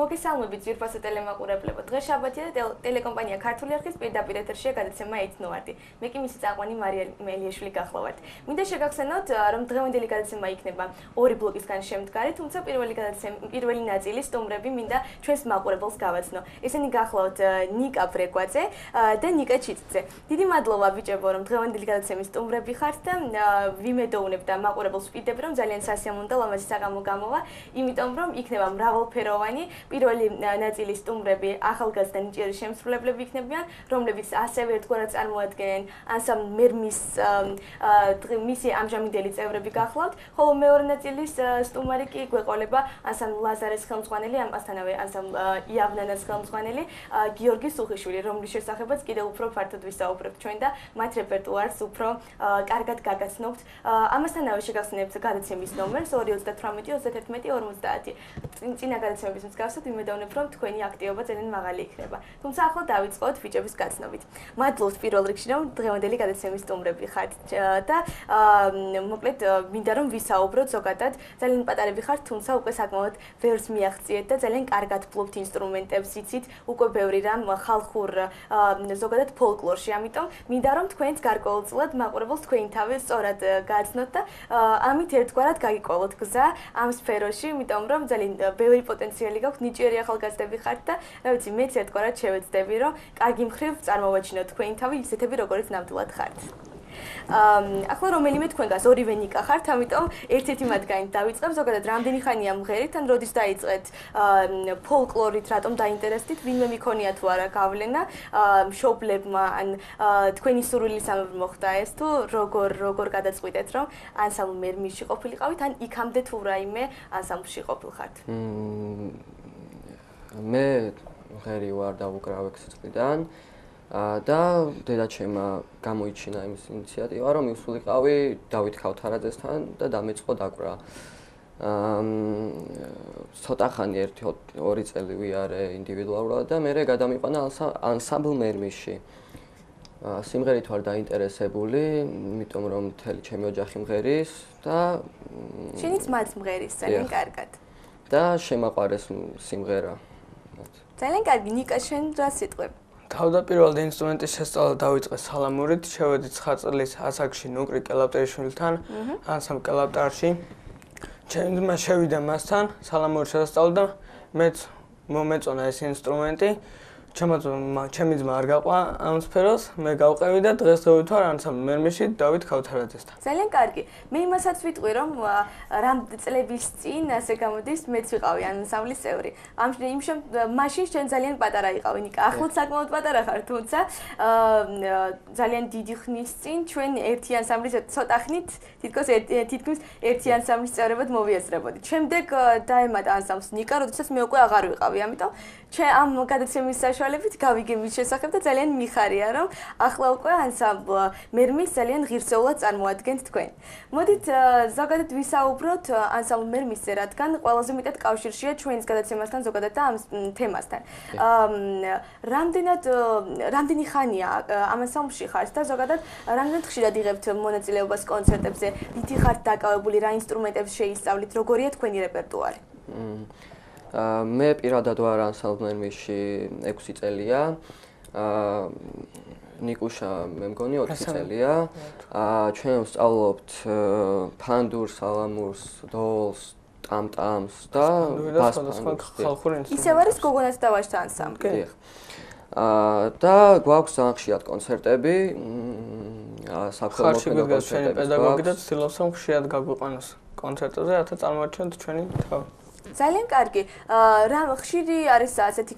მოგესალმებით ძვირფასო ტელემაყურებლებო. დღეს შაბათია და ტელეკომპანია ქართული არხის პირდაპირ ეთერშია გადაცემა ეცნობარდი. მე კი მისი წამყვანი მარია მელიაშვილი გახლავართ. მინდა შეგახსენოთ, რომ დღევანდელი გადაცემა იქნება ორი ბლოკისგან შემდგარი, თუმცა პირველი ნაწილი სტუმრები მინდა ჩვენს მაყურებელს გავაცნო. ესენი გახლავთ ნიკა ბრეგვაძე და ნიკა ჩიტძე. დიდი მადლობა ბიჭებო, რომ დღევანდელი გადაცემის სტუმრები ხართ და ვიმედოვნებ და მაყურებელს ვпитებ, რომ ძალიან სასიამოვნო და ლამაზი საღამო გამოვა, იმიტომ რომ იქნება მრავალფეროვანი პირველი ნაწილის სტუმრები ახალგაზრდა ნიჭიერი შემსრულებლები იქნებიან, რომლებიც ასევე ერთგვარად წარმოადგენენ ანსამბლ მერმის მისი ამჟამინდელი წევრები გახლავთ, ხოლო მეორე ნაწილის სტუმარი კი გვეყოლება ანსამბლ ლაზარეს ხელმძღვანელი, ამასთანავე ანსამბლ იავნანას ხელმძღვანელი გიორგი სუხიშვილი, რომლის შესახებაც კიდევ უფრო ფართოდ ვისაუბრებთ ჩვენ და მათ რეპერტუარს უფრო კარგად გაგაცნობთ. ამასთანავე შეგახსენებთ გადაცემის ნომერს 238 31 50. წინა გადაცემების მსგავსად ვიმედოვნებ, რომ თქვენი აქტივობა ძალიან მაღალი იქნება. თუმცა ახლა დავიწყოთ ბიჭების გაცნობით. მადლობთ პირველ რიგში, რომ დღევანდელი გადაცემის სტუმრები ხართ და მოკლედ მინდა რომ ვისაუბროთ ზოგადად, ძალიან პატარები ხართ, თუმცა უკვე საკმაოდ ბევრს მიაღწიეთ და ძალიან კარგად ფლობთ ინსტრუმენტებს, იცით უკვე ბევრი რამ ხალხურ ზოგადად ფოლკლორში. ამიტომ მინდა რომ თქვენც გარკვეულწილად მაყურებელს თქვენი თავი სწორად გააცნოთ და ამით ერთგვარად გაგიკოლოთ გზა ამ სფეროში, იმიტომ რომ ძალიან ბევრი პოტენციალი გაქვთ, ნიჭიერი ახალგაზრდები ხართ და რა ვიცი, მეც ერთგვარად შევეცდები, რომ კარგი მხრივ წარმოვაჩინოთ თქვენი თავი ისეთები, როგორიც ნამდვილად ხართ. ახლა რომელიმე თქვენგანს ორივე ნიკა ხართ, ამიტომ ერთ-ერთი მათგანით დავიწყებ. ზოგადად რამდენი ხანია მღერით, ან როდის დაიწყეთ ფოლკლორით, რატომ დაინტერესდით, ვინმე მიქონია თუ არა გავლენა მშობლებმა, ან თქვენი სურვილის ამბ მოხდა ეს თუ როგორ გადაწყვიტეთ, რომ ანსამბლ მერმისში ყოფილიყავით, ან იქამდე თუ რაიმე ანსამბლში ყოფილხართ? მე მღერი ვარ და ვუკრავ 6 წლიდან. და დედაჩემმა გამოიჩინა იმის ინიციატივა, რომ მივსულიყავი დავით ქავთარაძესთან და დამეწყო დაკვრა. ცოტა ხანი 1-2 წელი ვიარე ინდივიდუალურად და მე გადამიყვანა ანსამბლ მერმისში. სიმღერით ვარ დაინტერესებული, იმიტომ რომ მთელი ჩემი ოჯახი მღერის და შენიც მათ მღერის ძალიან კარგად. და შემაყვარეს სიმღერა. ძალიან კარგი, ნიკა შენ რა სიტყვები? თავდაპირველად ინსტრუმენტის შესწავლა დავიწყე სალამურით, შევედი 9 წლის ასაკში ნუკრი კელაპტერიშვილთან, ანსამბლ კელაპტარში. ჩემი ძმა შევიდა მასთან, სალამურის შესწავლა და მეც მომეწონა ეს ინსტრუმენტი. ჩემი ძმა არ გაყვა ამ სფეროს, მე გავყევი და დღესდღეობით ვარ ანსამბლ მერმისში დავით ქავთარაძესთან. ძალიან კარგი. მე იმასაც ვიტყვი, რომ რამ წლების წინ ასე გამოდის, მეც ვიყავი ანსამბლის წევრი. მაშინ შენ ძალიან პატარა იყავი, ნიკა. ახლაც საკმაოდ პატარა ხარ, თუმცა ძალიან დიდი ხნის წინ ჩვენ ერთი ანსამბლის ცოტა ხნით, თითქმის ერთი ანსამბლის წევრებად მოვიაზრებოდით. შემდეგ დაემატა ანსამბლს ნიკა, როდესაც მე უკვე აღარ ვიყავი, ამიტომ ამ გადაცემის საშუალებით გავიგე მის შესახებ და ძალიან მიხარია, რომ ახლა უკვე ანსამბლ მერმის ძალიან ღირსეულად წარმოადგენთ თქვენ. მოდით ზოგადად ვისაუბროთ ანსამბლ მერმისზე, რადგან ყველაზე მეტად კავშირშია ჩვენს გადაცემასთან ზოგადად და ამ თემასთან. რამდენი ხანია ამ ანსამბლში ხართ და ზოგადად რამდენად ხშირად იღებთ მონაწილეობას კონცერტებზე, რითი ხართ დაკავებული, რა ინსტრუმენტებს შეისწავლით, როგორია თქვენი რეპერტუარი? მე პირადად ვარ ანსამბლ მერმისში 6 წელია. ნიკუშა მე მგონი 4 წელია. ჩვენ ვსწავლობთ ფანდურს, სალამურს, დოლს, ტამტამს და ხალხურ ინსტრუმენტებს. ისევ არის გოგონაც და ვაჟთა ანსამბლი. და გვაქვს ძალიან ხშირად კონცერტები, საქართველოს ჩვენი პედაგოგი და ცდილობს რომ ხშირად გაგვიყვანოს კონცერტებზე, რათა წარმოაჩინოთ ჩვენი თავი. ძალიან კარგი. რა ხშირი არის ასეთი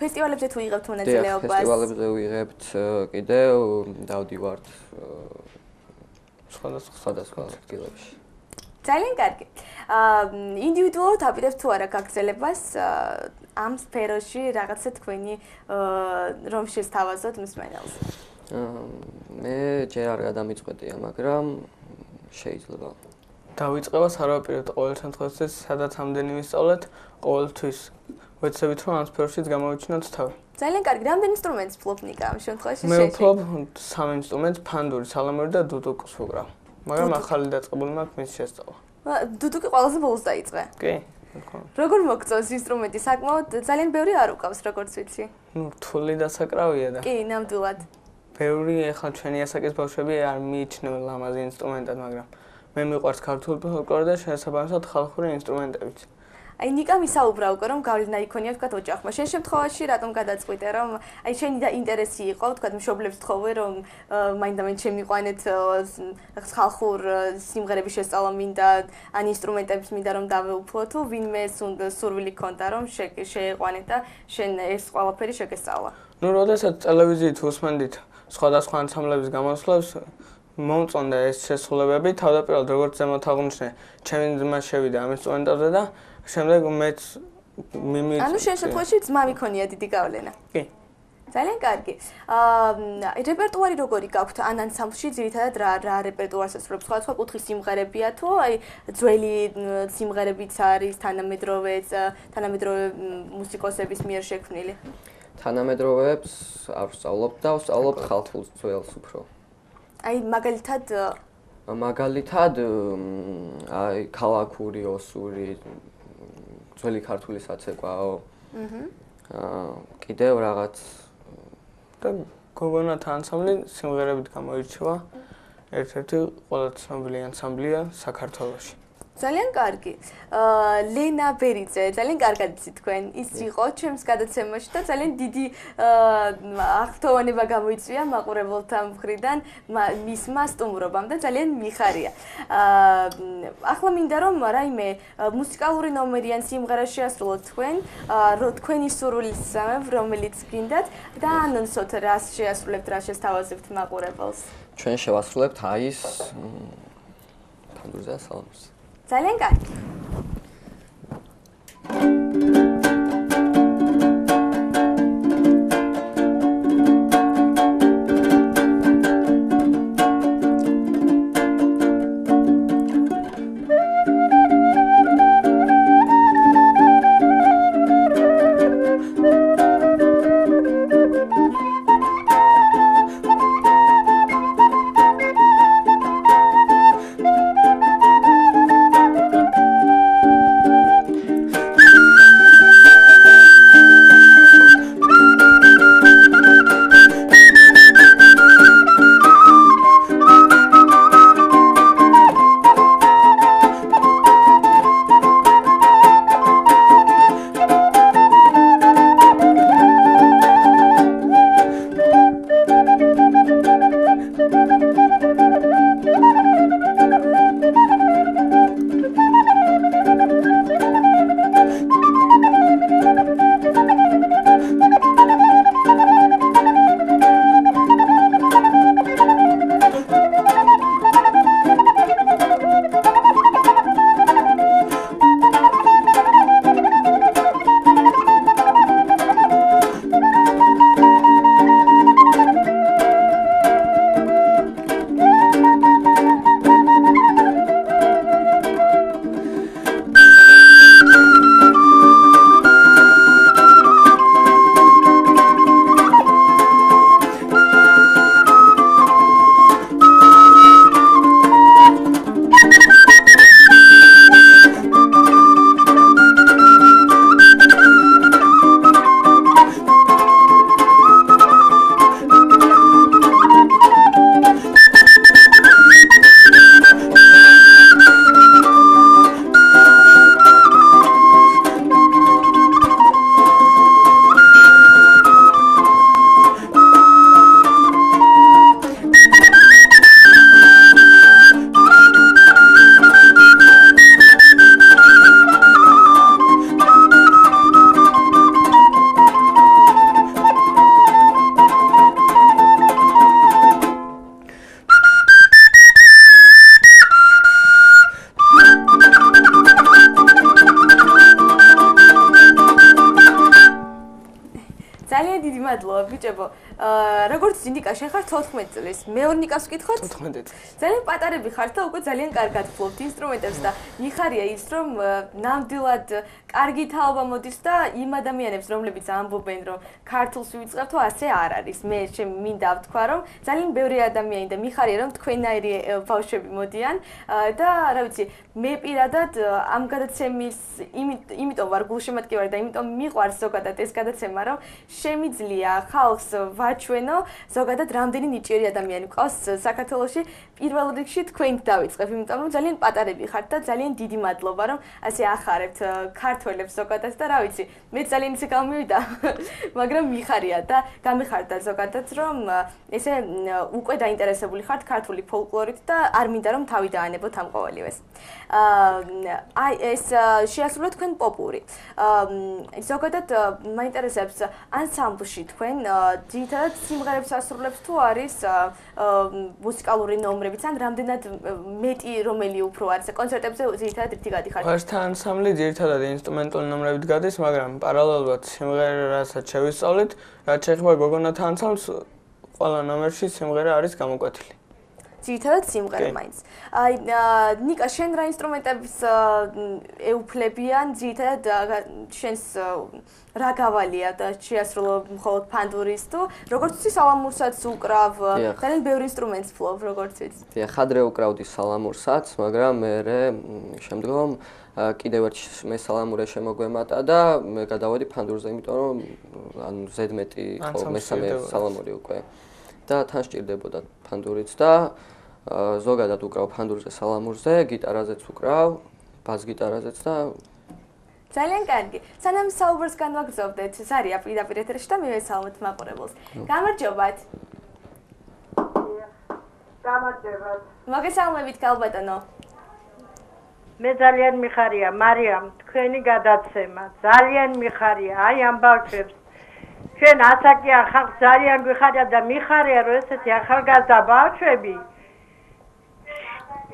ფესტივალებზე თუ იღებთ მონაწილეობას? ფესტივალებზე ვიღებთ კიდევ დავდივართ სხვადასხვა ადგილებში. ძალიან კარგი. ინდივიდუალურად აპირებთ თუ არა გაგრძელებას ამ სფეროში რაღაცა თქვენი რომ შესთავაზოთ მსმენელს? მე ჯერ არ გადამიწყვეტია, მაგრამ შეიძლება. დავიწყება სარავაპირებთ ყოველ შემთხვევაში, სადაც ამდენი ვისწავლეთ, ყოველთვის ვეცდებით რომ ამ სფეროშიც გამოვიჩინოთ თავი. ძალიან კარგი. რამდენი ინსტრუმენტს ფლობ ნიკა ამ შემთხვევაში? მე ვფლობ 3 ინსტრუმენტს, ფანდური, სალამური და დუდუკს ვუკრავ. მაგრამ ახალი დაწყებული მაქვს მის შესწავლა. დუდუკი ყველაზე ბოლოს დაიწყე. კი. როგორ მოგწონს ინსტრუმენტი? საკმაოდ ძალიან ბევრი არ უკავს, როგორც ვიცი. რთული დასაკრავია და. კი, ნამდვილად. ბევრი ახლა ჩვენი ასაკის ბავშვები არ მიიჩნევენ ლამაზ ინსტრუმენტად, მაგრამ მე მიყვარს ქართული ფოლკლორი და შესაბამისად ხალხური ინსტრუმენტებიც. აი ნიკამ ისაუბრა უკვე რომ გავლენა იქონია თქვა ოჯახმა. შენ შემთხვევაში რატომ გადაწყვიტე რომ აი შენი და ინტერესი იყო თქვა მშობლებს თხოვე რომ მაინდამაინც შემიყვანეთ ხალხურ სიმღერების შესწავლა მინდა ან ინსტრუმენტების მინდა რომ დავეუფლო თუ ვინმე სურვილი ქონდა რომ შეეყვანეთ და შენ ეს ყველაფერი შეგესწავლა. ნუ როდესაც ტელევიზიით უსმენდით სხვადასხვა ანსამბლების გამოსვლებს მომწონდა ეს შესრულებები თავდაპირველად როგორც ზემოთ აღვნიშნე ჩემი ძმა შევიდა ამ ინსტრუმენტებზე და შემდეგ მეც ანუ შენ შემთხვევაში ძმა მიქონია დიდი გავლენა. კი. ძალიან კარგი. რეპერტუარი როგორი გაქვთ ან ანსამბლში ძირითადად რა რეპერტუარს ასრულებს? სხვა კუთხის სიმღერებია თუ აი ძველი სიმღერებიც არის თანამედროვე მუსიკოსების მიერ შექმნილი? თანამედროვეებს არ ვსწავლობ და ვსწავლობ ხალხურს ძველს უფრო. აი მაგალითად აი ქალაქური ოსური ძველი ქართული საცეკვაო. კიდევ რაღაც და გოგონათა ანსამბლი სიმღერებით გამოირჩევა. ერთ-ერთი ყველაზე ცნობილი ანსამბლია საქართველოში. ძალიან კარგი. ლენა ბერიძე, ძალიან კარგად იცი თქვენ. ის იყო ჩემს გადაცემაში და ძალიან დიდი აღფრთოვანება გამოიწვია მაყურებელთა მხრიდან მისმა სტუმრობამ და ძალიან მიხარია. ახლა მინდა რომ რაიმე მუსიკალური ნომერი ან სიმღერა შეასრულოთ თქვენ, თქვენი სურვილისამებრ, რომელიც გინდათ და ანონსოთ რას შეასრულებთ, რა შესთავაზებთ მაყურებელს. ჩვენ შევასრულებთ აის თანდურზე სალამს. ძალიან კარგი. ძალიან დიდი მადლობა ბიჭებო. როგორც ნიკა შენ ხარ 14 წლის. მეორე ნიკას ვკითხოთ? 14 წლის. ძალიან პატარები ხართ და უკვე ძალიან კარგად ფლობთ ინსტრუმენტებს და მიხარია ის რომ ნამდვილად კარგი თაობა მოდის და იმ ადამიანებს რომლებიც ამბობენ რომ ქართულს ვიწყებთო ასე არ არის. მე მინდა ვთქვა რომ ძალიან ბევრი ადამიანი და მიხარია რომ თქვენაირი ბავშვები მოდიან და რა ვიცი მე პირადად ამ გადაცემის იმიტომ ვარ გულშემატკივარი და იმიტომ მიყვარს ზოგადად ეს გადაცემა რომ შემიძლია ხალხს ვაჩვენო ზოგადად რამდენი ნიჭიერი ადამიანი ყავს საქართველოში პირველ რიგში თქვენ დავიწყებ იმიტომ რომ ძალიან პატარები ხართ და ძალიან დიდი მადლობა რომ ასე ახარებთ ქართველებს ზოგადად და რა ვიცი მე ძალიან ისე გამივიდა მაგრამ მიხარია და გამიხარდა ზოგადად რომ ესე უკვე დაინტერესებული ხართ ქართული ფოლკლორით და არ მინდა რომ თავი დაანებოთ ამ ყოველივეს აი ეს შეასრულეთ თქვენ პოპური ზოგადად მაინტერესებს ანსამბლში თქვენ ძირითადად სიმღერებს ასრულებთ თუ არის მუსიკალური ნომრებიც ან რამდენად მეტი რომელი უფრო არის კონცერტებზე ძირითადად ერთი გადიხართ ვარსთან ანსამბლი ძირითადად ინსტრუმენტული ნომრებით გადის მაგრამ პარალელურად სიმღერასაც შევისწავლით რაც შეეხება გოგონათა ანსამბლს ყველა ნომერში სიმღერა არის გამოკვეთილი ძირითადად სიმღერა მაინც. აი ნიკა შენ რა ინსტრუმენტებს ეუფლებიან ძირითადად შენს რა გავალია და შეასრულო მხოლოდ ფანდურის თუ როგორც იცი სალამურსაც უკრავ ძალიან ბევრი ინსტრუმენტს ფლობ როგორც იცი. დიახ, ხადრე უკრავდი სალამურსაც, მაგრამ მე შემდგომ კიდევ ერთ მე სალამურე შემოგვემატა და მე გადავედი ფანდურზე, იმიტომ რომ ანუ ზედმეტი მესამე სალამური უკვე და თან სჭირდებოდა ფანდურიც და ზოგადად უკრავ ფანდურზე, სალამურზე, გიტარაზეც უკრავ, ბას-გიტარაზეც და ძალიან კარგი. სანამ საუბარს განვაგრძობდეთ, ზარია პირდაპირ ეთერში და მივესალმოთ მაყურებელს. გამარჯობათ. გამარჯობათ. მოგესალმებით ქალბატონო. მე ძალიან მიხარია, მარიამ, თქვენი გადაცემა. ძალიან მიხარია, აი ამ ბავშვებს. ჩვენ ასაკიან ხალხს ძალიან გვიხარია და მიხარია, რომ ესეთი ახალგაზრდა ბავშვები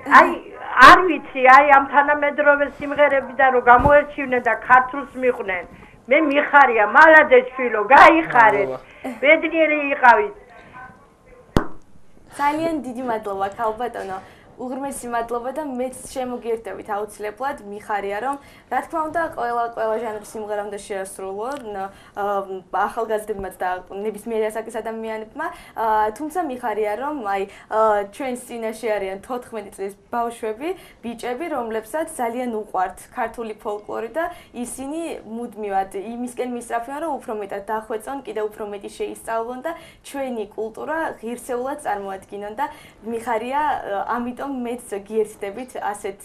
აი არ ვიცი, აი ამ თანამედროვე სიმღერებიდან რომ გამოერჩივნენ და ქართულს მიყვნენ. მე მიხარია, მალადეც შვილო, გაიხარეთ. ბედნიერი იყავით. ძალიან დიდი მადლობა ქალბატონო. უღრმესი მადლობა და მეც შემოგიერთდებით აუცილებლად მიხარია რომ რა თქმა უნდა ყველა ჟანრის სიმღერა უნდა შეასრულო ახალგაზრდებმაც და ნებისმიერი ასაკის ადამიანებმა თუმცა მიხარია რომ აი ჩვენს წინაშე არიან 14 წლის ბავშვები ბიჭები რომლებსაც ძალიან უყვართ ქართული ფოლკლორი და ისინი მუდმივად იმისკენ მისწრაფიან რომ უფრო მეტად დახვეწონ კიდევ უფრო მეტი შეისწავლონ და ჩვენი კულტურა ღირსეულად წარმოადგინონ და მიხარია ამიტომ მეც გიერთდებით ასეთ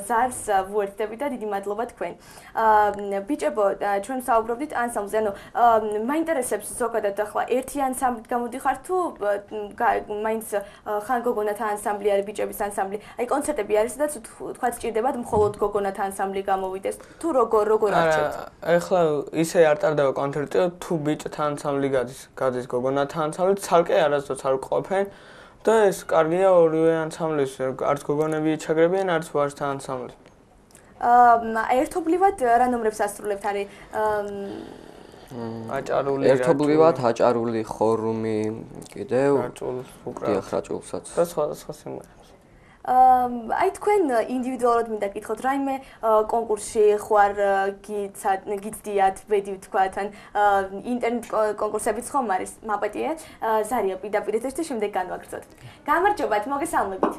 ზარს ვუერთდებით და დიდი მადლობა თქვენ. ბიჭებო, ჩვენ საუბრობდით ანსამბლზე, ანუ მაინტერესებს ზოგადად ახლა ერთი ანსამბლით გამოდიხართ თუ მაინც ხან გოგონათა ანსამბლი არის ბიჭების ანსამბლი. აი კონცერტები არის და თქვა სჭირდებათ მხოლოდ გოგონათა ანსამბლი გამოვიდეს თუ როგორ არჩევთ? ახლა ისე არ ტარდება კონცერტი, თუ ბიჭთა ანსამბლი გადის გოგონათა ანსამბლი, ცალკე არასდროს არ ყოფენ. და ეს კარგია ორივე ანსამბლის, არც გოგონები ჩაგრებიან, არც ვაჟთა ანსამბლი. ერთობლივად რა ნომრებს ასრულებთ არის აჭარული, ერთობლივად აჭარული, ხორუმი, კიდევ რაჭულს უკრავ. დიახ, რაჭულსაც. და სხვა სიმღერებს. აი თქვენ ინდივიდუალურად მინდა გითხოთ, რაიმე კონკურსში ხوار გიცდიათ, ბედი ვთქვათ, ან ინტერნეტ კონკურსებიც ხომ არის, მაპატიე, ზარია პირდაპირ ეთერში და შემდეგ განვაგრძოთ. გამარჯობათ, მოგესალმებით.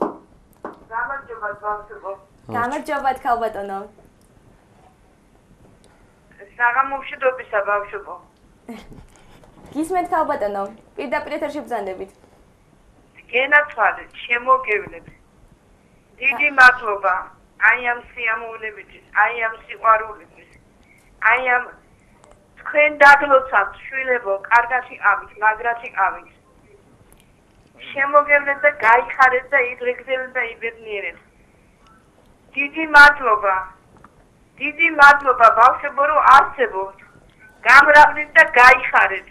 გამარჯობათ, ბავშვებო. გამარჯობათ, ქალბატონო. საღამომშვიდობისა, ბავშვებო. გისმენთ ქალბატონო, პირდაპირ ეთერში ბრძანდებით. გენაცვალეთ, შემოგევლეთ. დიდი მადლობა აი ამ სიამოვნებისთვის, აი ამ სიყვარულისთვის. აი ამ თქვენ დაგლოცავთ, შვილებო, კარგად იყავით, მაგრად იყავით. შემოგევლეთ და გაიხარეთ და იდრეგდეთ და იბედნიერეთ. დიდი მადლობა. დიდი მადლობა ბავშვებო, რომ არსებობთ. გამრავლეთ და გაიხარეთ.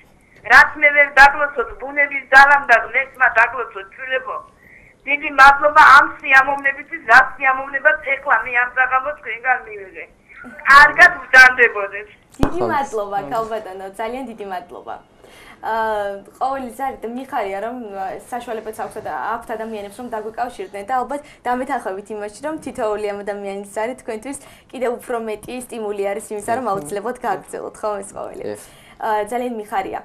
რაც მე ვერ დაგლოცოთ, ბუნების ძალამდე ნესმა დაგლოცოთ, შვილებო. დიდი მადლობა ამ სიამოვნებისთვის, რაც სიამოვნებაც ეხლა მე ამ საღამოს თქვენგან მივიღე. კარგად ვჭამდებოდეთ. დიდი მადლობა, ქალბატონო, ძალიან დიდი მადლობა. ყოველი ზარი მიხარია რომ საშუალებაც აქვთ ადამიანებს რომ დაგვიკავშირდნენ და ალბათ დამეთანხმებით იმაში რომ თითოეული ამ ადამიანის ზარი თქვენთვის კიდევ უფრო მეტი სტიმული არის იმისა რომ აუცილებლად გააგრძელოთ ხო ეს ყოველი. ძალიან მიხარია.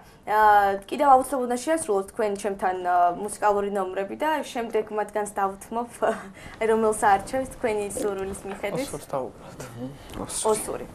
კიდევ აუცილებლად უნდა შეასრულოთ თქვენ ჩემთან მუსიკალური ნომრები და შემდეგ მათგანს დავთმობ რომელს არჩევს თქვენი სურვილის მიხედვით. ოსურს დავუბრალთ. ოსური.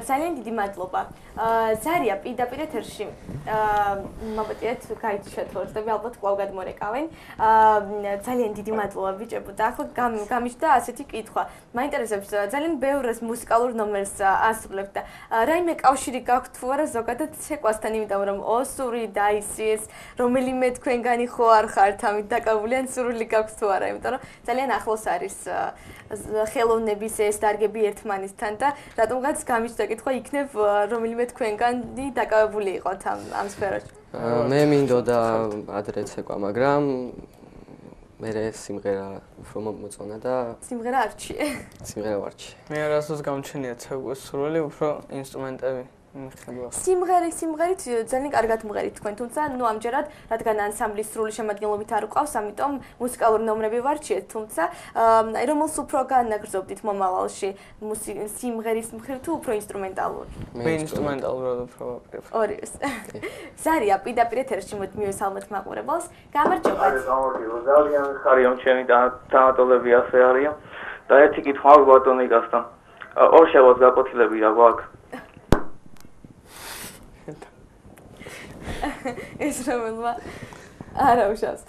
ძალიან დიდი მადლობა. ზარია პირდაპირ ეთერში. მოგეტყვით გაიჩნდათ ვორდები ალბათ კვლავ გადმორეკავენ. ძალიან დიდი მადლობა ბიჭებო და ახლა გამიჩნდა ასეთი კითხვა. მაინტერესებს ძალიან ბევრ მუსიკალურ ნომერს ასრულებთ და რაიმე კავშირი გაქვთ თუ არა ზოგადად ცეკვასთან, იმიტომ რომ ოსური დაისიეს, რომელიმე თქვენგანი ხო არ ხართ ამით დაკავებული ან სურვილი გაქვთ თუ არა, იმიტომ რომ ძალიან ახლოს არის ხელოვნების ეს დარგები ერთმანეთთან და რატომღაც გამიჩნდა კითხვა იქნებ რომელიმე თქვენგანი დაკავებული იყოთ ამ სფეროში. მე მინდოდა ადრე ცეკვა, მაგრამ მე სიმღერა უფრო მოწონა და სიმღერა არჩიე. სიმღერა ვარჩიე. მე არასდროს გამჩენია ცეკვის სურვილი, უფრო ინსტრუმენტები მიხდება. სიმღერით ძალიან კარგად მღერით თქვენ, თუმცა ნუ ამჯერად რადგან ანსამბლის სრული შემადგენლობით არ უყავს, ამიტომ მუსიკალური ნომრები ვარჩიეთ, თუმცა აი რომელს უფრო განაგრძობდით მომავალში, სიმღერის მხრივ თუ უფრო ინსტრუმენტალური? მე ინსტრუმენტალურად უფრო ვაკრებ. ორივეს. ზარია პირდაპირ ეთერში მივესალმეთ მაყურებელს. გამარჯობათ. ძალიან ხარია ჩემი დამატებები ასე არიან და ერთი კითხვა აქვს ბატონიკასთან. ორ შევას გაკვეთილები რა გვაქვს? ეს რომელმა არა უშავს.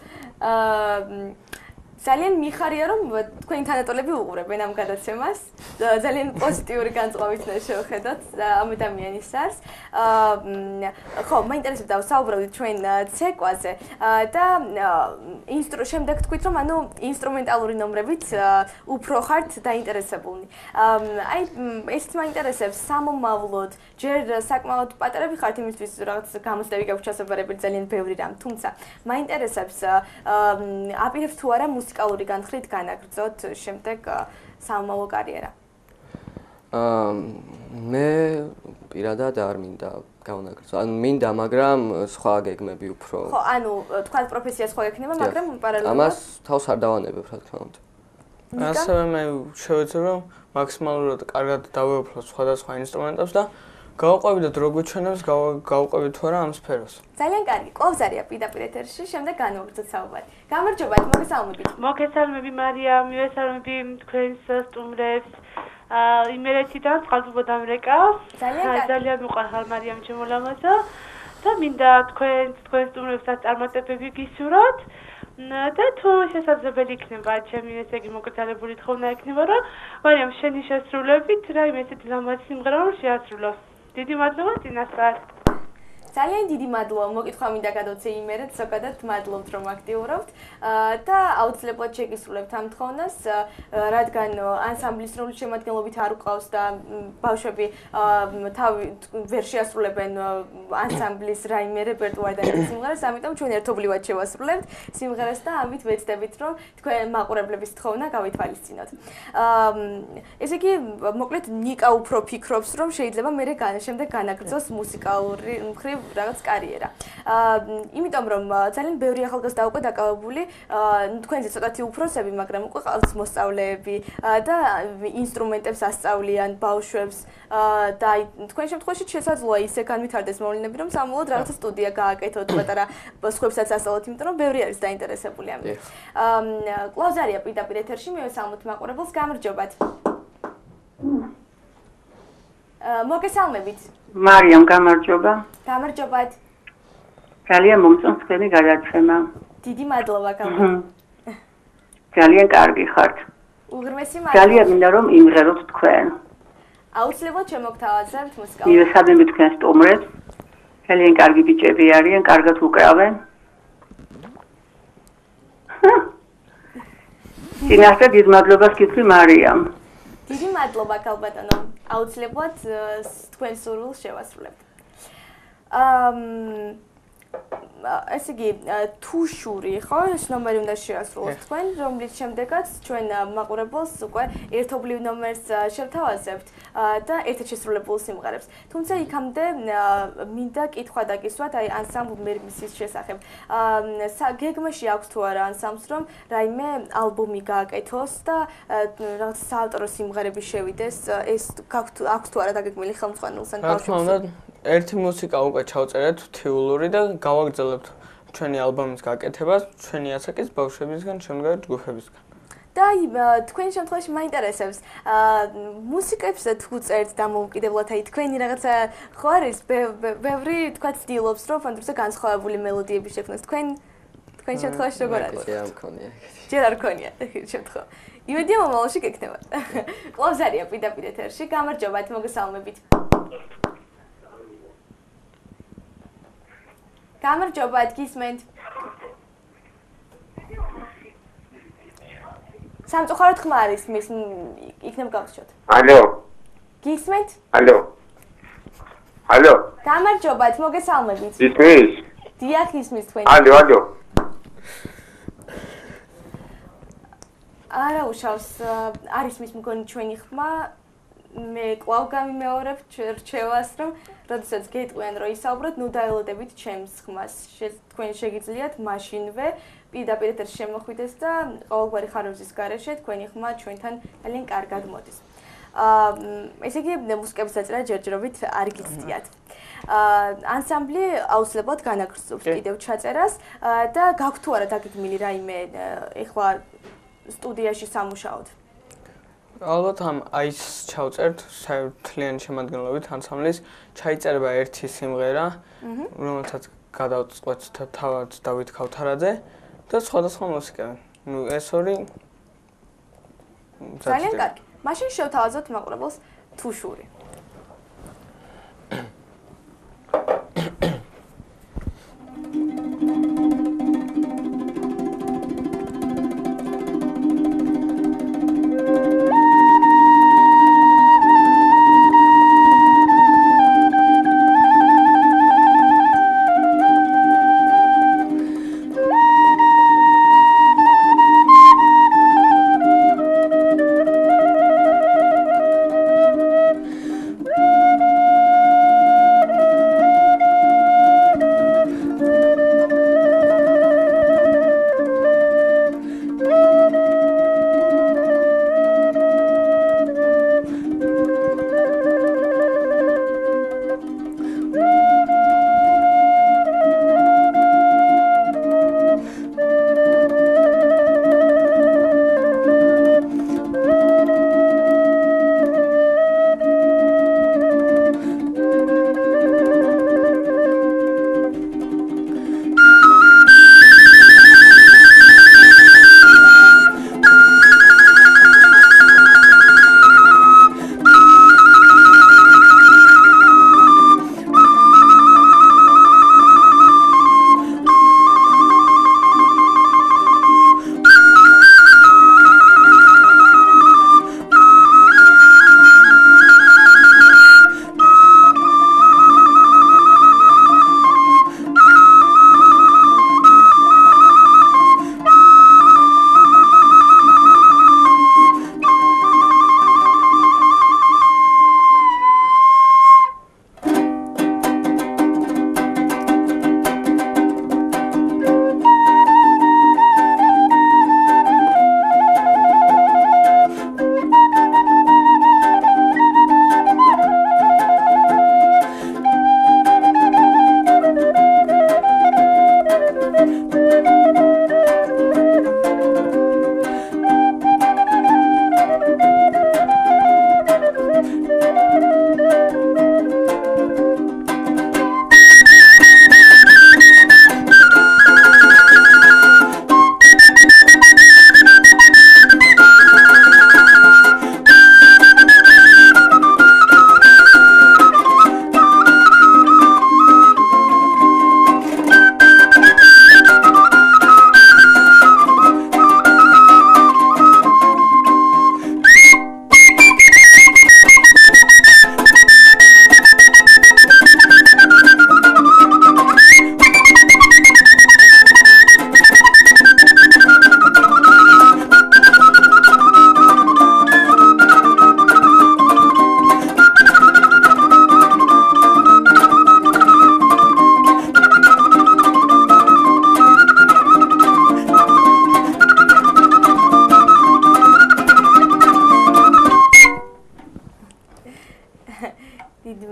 ძალიან მიხარია რომ თქვენი თანატოლები უყურებენ ამ გადაცემას. ძალიან პოზიტიური განწყობით შევხედოთ ამ ადამიანის სარს. ხო, მაინტერესებდა საუბრობდით ჩვენ ცეკვაზე და შემდეგ თქვით რომ ანუ ინსტრუმენტალური ნომრებით უფრო ხართ დაინტერესებული. აი ეს მაინტერესებს სამომავლოდ ჯერ საკმაოდ პატარები ხართ იმისთვის რაღაც გამოცდები გაქვთ ჩასაბარებელი ძალიან ბევრი რამ, თუმცა მაინტერესებს აპირებთ თუ არა მუსიკალური განხრით განაგრძოთ შემდეგ სამომავლო კარიერა. მე პირადად არ მინდა გავანაგრძო. ანუ მინდა, მაგრამ სხვა გეგმები უფრო. ხო, ანუ თქვენ პროფესია სხვა ექნება, მაგრამ პარალელურად ამას თავს არ დავანებებ, რა თქმა უნდა. ასევე მე შევეცებ რომ მაქსიმალურად კარგად დავეუფლო სხვადასხვა ინსტრუმენტებს და გავყვებით როგორ ჩვენებს გავყვებით თუ არა ამ სფეროს. ძალიან კარგი, კოვზარია პირდაპირ ეთერში, შემდეგ განვაგრძოთ საუბარი. გამარჯობათ, მოგესალმებით. მოგესალმები მარია, მივესალმები თქვენს სტუმრებს. იმერეთიდან წყალტუბოდ ამერიკას. ძალიან მიყვარხარ მარიამ ჩემო ლამაზო და მინდა თქვენ სტუმრებსაც წარმატებები გისურვოთ. და თუ შესაძლებელი იქნება, ჩემი ესე იგი მოკრძალებული თხოვნა იქნება, რომ მარიამ შენი შესრულებით რაიმე ესეთი ლამაზი სიმღერა რომ შეასრულო. დიდი მადლობა წინასწარ. ძალიან დიდი მადლობა მოკითხვა მინდა გადავცე იმერეთ, ზოგადად მადლობთ რომ აქტიურობთ და აუცილებლად შეგისრულებთ ამ თხოვნას, რადგან ანსამბლის რომლის შემადგენლობით არ უყავს და ბავშვები თავი ვერ შეასრულებენ ანსამბლის რაიმე რეპერტუარიდან სიმღერას, ამიტომ ჩვენ ერთობლივად შევასრულებთ სიმღერას და ამით ვეცდებით რომ თქვენ მაყურებლების თხოვნა გავითვალისწინოთ. ესე იგი, მოკლედ ნიკა უფრო ფიქრობს რომ შეიძლება მე შემდეგ განაგრძოს მუსიკალური მხრივ რაღაც კარიერა. იმიტომ რომ ძალიან ბევრი ახალგაზრდა უკვე დაკავებული, თქვენზე ცოტათი უფროსები, მაგრამ უკვე ყავს მოსწავლეები და ინსტრუმენტებს ასწავლიან ბავშვებს და თქვენ შემთხვევაში შესაძლოა ისე განვითარდეს მოვლენები, რომ სამმავლოდ რაღაცა სტუდია გააკეთოთ, პატარა სხვებსაც ასწავლოთ, იმიტომ რომ ბევრი არის დაინტერესებული ამით. კოვზარია პირდაპირ ეთერში, მივესალმოთ მაყურებელს, გამარჯობათ. მოგესალმებით. მარიამ, გამარჯობა. გამარჯობათ. ძალიან მომწონს თქვენი გადაცემა. დიდი მადლობა, გამარჯობა. ძალიან კარგი ხართ. უღრმესი მადლობა. ძალიან მინდა რომ იმღეროთ თქვენ. აუცილებლად შემოგთავაზებთ მუსიკალურად. მივესალმები თქვენ სტუმრებს. ძალიან კარგი ბიჭები არიან, კარგად უკრავენ. წინასწარ დიდ მადლობას გითხრი მარიამ. დიდი მადლობა ქალბატონო. აუცილებლად თქვენ სურვილს შევასრულებთ. ესე იგი, თუშური, ხო, ეს ნომერი უნდა შეასრულოთ თქვენ, რომლის შემდეგაც ჩვენ მაყურებელს უკვე ერთობლივ ნომერს შევთავაზებთ და ერთად შესრულებულ სიმღერებს. თუმცა იქამდე მინდა კითხვა დაგისვათ აი ანსამბლ მერმისის შესახებ. გეგმაში აქვს თუ არა ანსამბლს რომ რაიმე ალბომი გააკეთოს და რაღაც საავტორო სიმღერები შევიდეს, ეს აქვს თუ არა დაგეგმილი ხელმძღვანელთან ბავშვებს? ერთი მუსიკა უკვე ჩავწერეთ თეულური და გავაგრძელებთ ჩვენი ალბომის გაკეთებას, ჩვენი ასაკის ბავშვებისგან, შემდგარი ჯგუფებისგან. და თქვენ შემთხვევაში მაინტერესებს, მუსიკებს თუ წერთ დამოუკიდებლად, აი თქვენი რაღაცა ხო არის, ბევრი თქვა ცდილობს, რომ ფანტურზე განსხვავებული მელოდიები შექმნას. თქვენ შემთხვევაში როგორ არის? არ მქონია. ჯერ არ მქონია შემთხვევა. იმედია მომავალში გექნება. კოვზარია პირდაპირ ეთერში, გამარჯობათ, მოგესალმებით. გამარჯობათ, გისმენთ. სამწუხაროდ ხმა არის, მის იქნებ გავსჩოთ. ალო. გისმენთ? ალო. ალო. გამარჯობათ, მოგესალმებით. ისმის? დიახ, ისმის თქვენი. ალო. არა უშავს, არის მის მგონი ჩვენი ხმა. მე კვლავ გამიმეორებ რჩევას, რომ როდესაც გეტყვიან რომ ისაუბროთ, ნუ დაელოდებით ჩემს ხმას. თქვენ შეგიძლიათ მაშინვე პირდაპირ ეთერში შემოხვიდეს და ყოველგვარი ხარვეზის გარეშე თქვენი ხმა ჩვენთან ძალიან კარგად მოდის. ესე იგი, მუსიკების დაწერა ჯერჯერობით არ გიცდიათ. ანსამბლი აუცილებლად განაგრძობს კიდევ ჩაწერას და გაქვთ თუ არა დაგეგმილი რაიმე ეხლა სტუდიაში სამუშაოდ? ალბათ ამ აის ჩავწერთ საერთლიანი შემადგენლობით ანსამბლის ჩაიწერება ერთი სიმღერა, რომელსაც გადავწყვეტ თავად დავით ქავთარაძე და სხვადასხვა მუსიკა. ნუ ეს ორი ძალიან კარგი. მაშინ შევთავაზოთ მაყურებელს თუშური.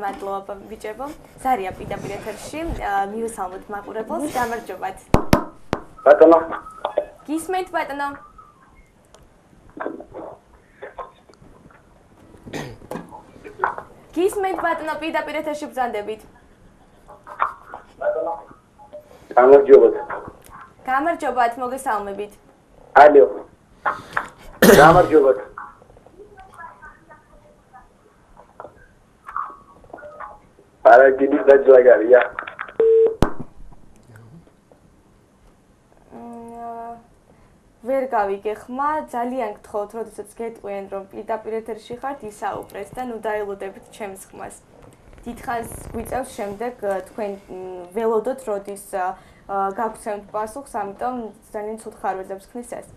მადლობა ბიჭებო. ზარია პირდაპირ ეთერში მივესალმოთ მაყურებელს. გამარჯობათ. ბატონო. გისმენთ ბატონო. გისმენთ ბატონო პირდაპირ ეთერში ბრძანდებით. ბატონო. გამარჯობათ. გამარჯობათ, მოგესალმებით. ალო. გამარჯობათ. არაგიდი დაჯლაგარია. ვერ გავიგე ხმა, ძალიან გთხოვთ, როდესაც გეტყვიან, რომ პირდაპირ ეთერში ხართ, ისაუბრეთ და ნუ დაელოდებით ჩემს ხმას. დიდხანს გვიწევს შემდეგ თქვენ ველოდოთ, როდის გაგვცემთ პასუხს, ამიტომ ძალიან ცუდ ხარვეზებს ხნის ეს.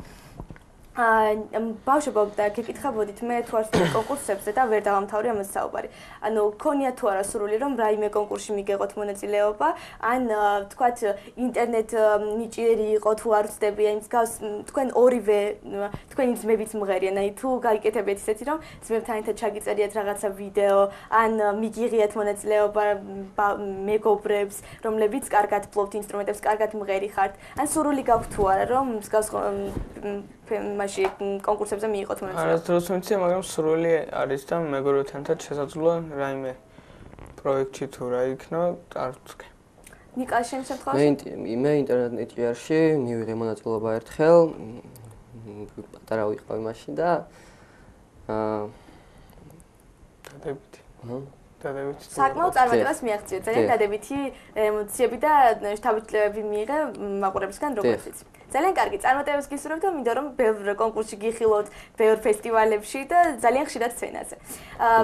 ბავშვებო, გეკითხებოდით მე თუ არ ვსწავლობ კონკურსებზე და ვერ დავამთავრე ამაზე საუბარი. ანუ გქონია თუ არა სურვილი რომ რაიმე კონკურსში მიგეღოთ მონაწილეობა, ან თქვათ ინტერნეტ ნიჭიერი იყო თუ არ ვწდები, აი მსგავს თქვენ ორივე თქვენი ძმებიც მღერიან, აი თუ გაიკეთებიათ ისეთი რომ ძმებთან ერთად ჩაგიწერიათ რაღაცა ვიდეო, ან მიგიღიათ მონაწილეობა მეგობრებს, რომლებიც კარგად ფლობთ ინსტრუმენტებს, კარგად მღერი ხართ, ან სურვილი გაქვთ თუ არა რომ მსგავს მაშინ კონკურსებზე მიიღოთ მონაწილეობა. არასდროს ვიცი, მაგრამ სრული არის და მეგობრებთან ერთად შესაძლოა რაიმე პროექტში თუ რა იქნება, არ ვთქვი. ნიკას შენ შემთხვევაში? მე ინტერნეტში მივიღე მონაწილეობა ერთხელ. პატარა ვიყავი მაშინ და დადებითი. საკმაოდ წარმატებას მიაღწია. ძალიან დადებითი ემოციები და შთაბეჭდილებები მიიღე მაყურებლისგან როგორც იცი. ძალიან კარგი წარმატებებს გისურვებთ და მინდა რომ ბევრ კონკურსში გიხილოთ, ბევრ ფესტივალებში და ძალიან ხშირად სცენაზე.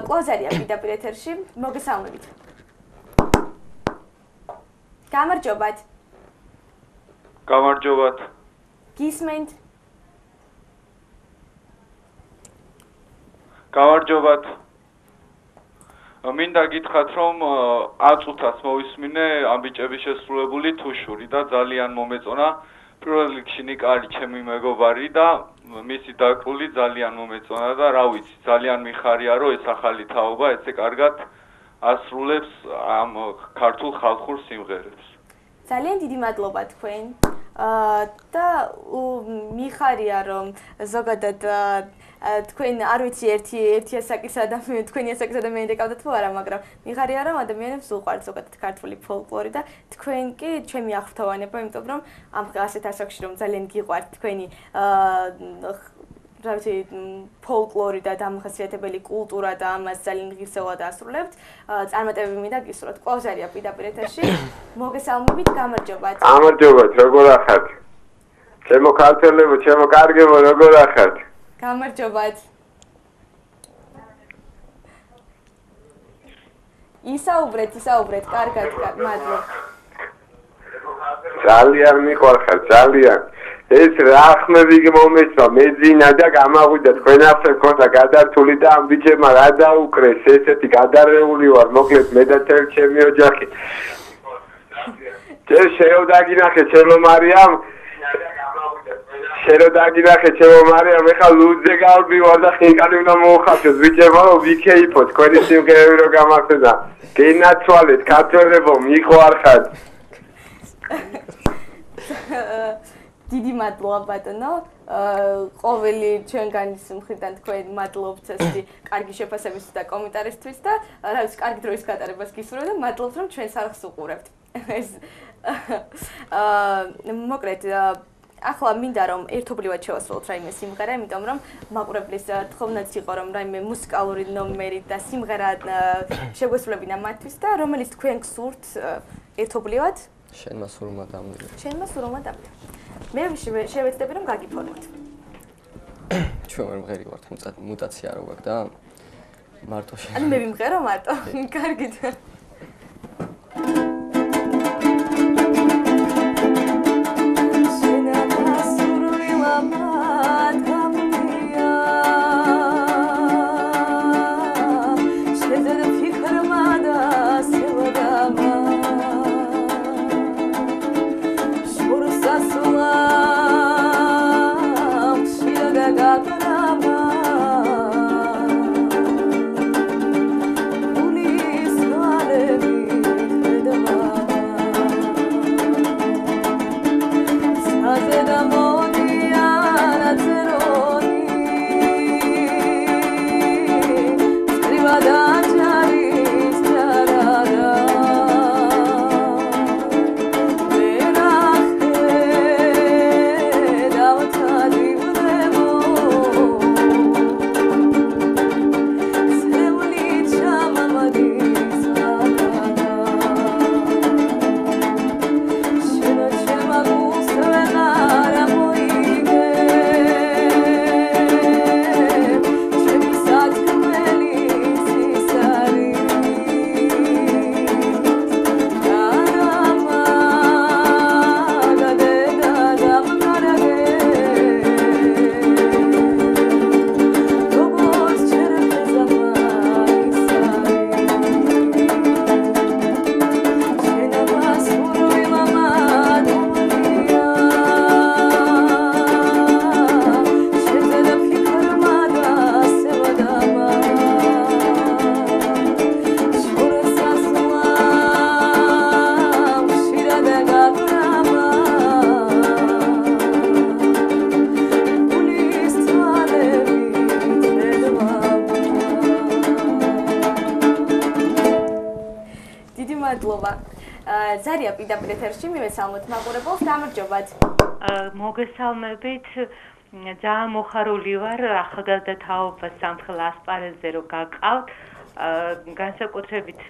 კლოზარია პირდაპირ ეთერში, მოგესალმებით. გამარჯობათ. გამარჯობათ. გისმენთ? გამარჯობათ. მინდა გითხრათ, რომ 10 წუთას მოვისმინე ამ ბიჭების შესრულებული თუშური და ძალიან მომეწონა. პირველ რიგში ნიკალი ჩემი მეგობარი და მისი დაკრული ძალიან მომეწონა და რა ვიცი, ძალიან მიხარია, რომ ეს ახალი თაობა ესე კარგად ასრულებს ამ ქართულ ხალხურ სიმღერებს. ძალიან დიდი მადლობა თქვენ. და მიხარია რომ ზოგადად თქვენ არ ვიცი ერთი ასაკის ადამიანი თქვენი ასაკის ადამიანი დაკავდათ თუ არა, მაგრამ მიხარია რომ ადამიანებს უყვართ ზოგადად ქართული ფოლკლორი და თქვენ კი ჩემი აღფრთოვანება, იმიტომ რომ ამ ასეთ ასაკში რომ ძალიან გიყვართ თქვენი რა ვიცი ფოლკლორი და დამახასიათებელი კულტურა და ამას ძალიან ღირსეულად ასრულებთ. წარმატებები მინდა გისურვოთ. კლოზარია პირდაპირ ეთერში. მოგესალმებით, გამარჯობათ. გამარჯობათ, როგორ ახართ? ჩემო ქართველებო, ჩემო კარგებო, როგორ ახართ? გამარჯობათ. ისაუბრეთ, კარგად, მადლობა. ძალიან მიყვარხარ, ძალიან. ეს რა ხმები მომეწვა, მეძინა და გამაღვიდა თქვენ ახსენ ქონდა გადართული და ამ ბიჭებმა რა დაუკრეს, ესეთი გადარეული ვარ, მოკლედ მე და ჩემი ოჯახი. ჯერ შეუდაგინახე ჩემო მარიამ. შეროდაგინახე ჩემო მარიამ, ეხლა ლუძზე გავდივარ და ხინკალი უნდა მოუხავშოთ ბიჭებო, რომ ვიქეიფოთ, თქვენი სიმღერები რომ გამახსენდა. გენაცვალეთ, ქართველებო, მიყვარხართ. დიდი მადლობა ბატონო. ყოველი ჩვენგანის მხრიდან თქვენ მადლობთ ესეთი კარგი შეფასებისთვის და კომენტარისთვის და რა ვიცი, კარგი დროის გატარებას გისურვებთ და მადლობთ რომ ჩვენს არხს უყურებთ. ეს მოკლედ ახლა მინდა რომ ერთობლივად შევასრულოთ რაიმე სიმღერა, იმიტომ რომ მაყურებლის თხოვნაც იყო რომ რაიმე მუსიკალური ნომერი და სიმღერა შეგვესრულებინა მათთვის და რომელიც თქვენ გსურთ ერთობლივად შენმა სურმა დამდრე. შენმა სურმა დამდრე. მე შევეცდები რომ გაგიფორმოთ. ჩვენ ვერ მღერი ვართ, მუტაცია რო გაქვს და მარტო შენ. ანუ მე ვიმღერო მარტო. კარგით. ზარია პირდაპირ ეთერში მივესალმოთ მაყურებელს, გამარჯობათ. მოგესალმებით. ძალიან მოხარული ვარ ახალგაზრდა თაობას სამხელ ასპარეზზე რომ გაკავთ. განსაკუთრებით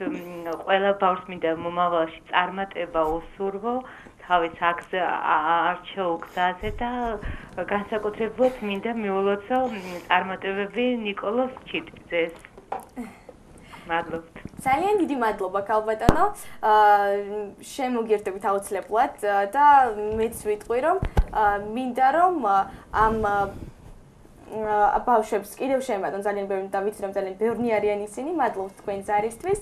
ყველა ბავშვს მინდა მომავალში წარმატება უსურვო თავის არჩეულ გზაზე და განსაკუთრებულად მინდა მიულოცო წარმატებები ნიკოლოზ ჩიტიძეს. მადლობთ. ძალიან დიდი მადლობა ქალბატონო. შემოგიერთებით აუცილებლად და მეც ვიტყვი რომ მინდა რომ ამ ბავშვებს კიდევ შემატონ ძალიან ბევრი და ვიცი რომ ძალიან ბევრი არიან ისინი. მადლობთ თქვენ ზარისთვის.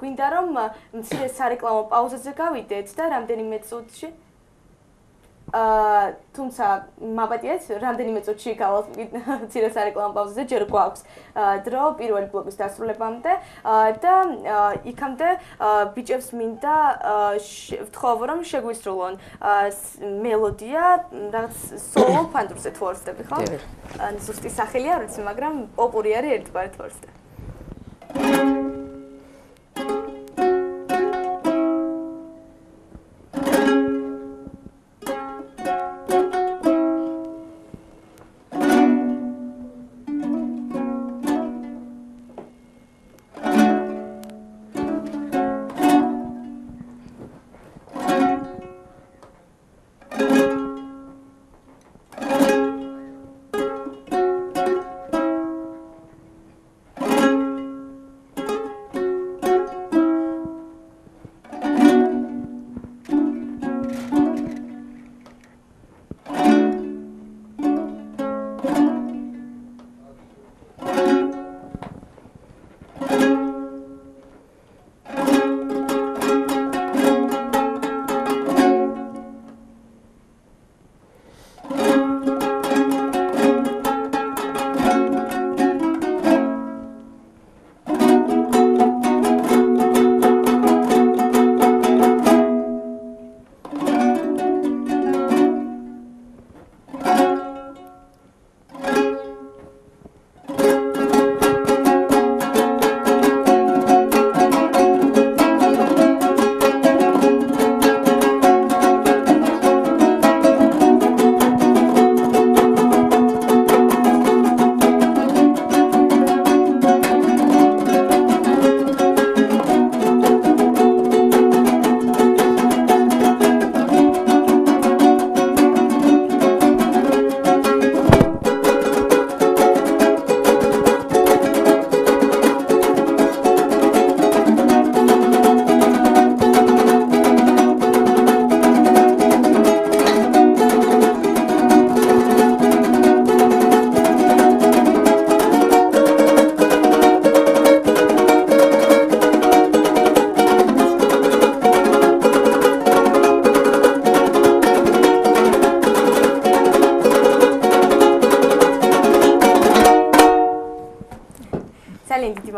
გვინდა რომ მცირე სარეკლამო პაუზაზე გავიდეთ და რამდენიმე წუთში თუმცა მაპატიეთ რამდენიმე წუთში გავალთ მცირე სარეკლამო პაუზაზე ჯერ გვაქვს დრო პირველი ბლოკის დასრულებამდე და იქამდე ბიჭებს მინდა ვთხოვო რომ შეგვისრულონ მელოდია რაღაც სოლო ფანტურზე თუ ვორცდები ხო? ზუსტი სახელი არ ვიცი, მაგრამ პოპური არის ერთგვარი თორსტე.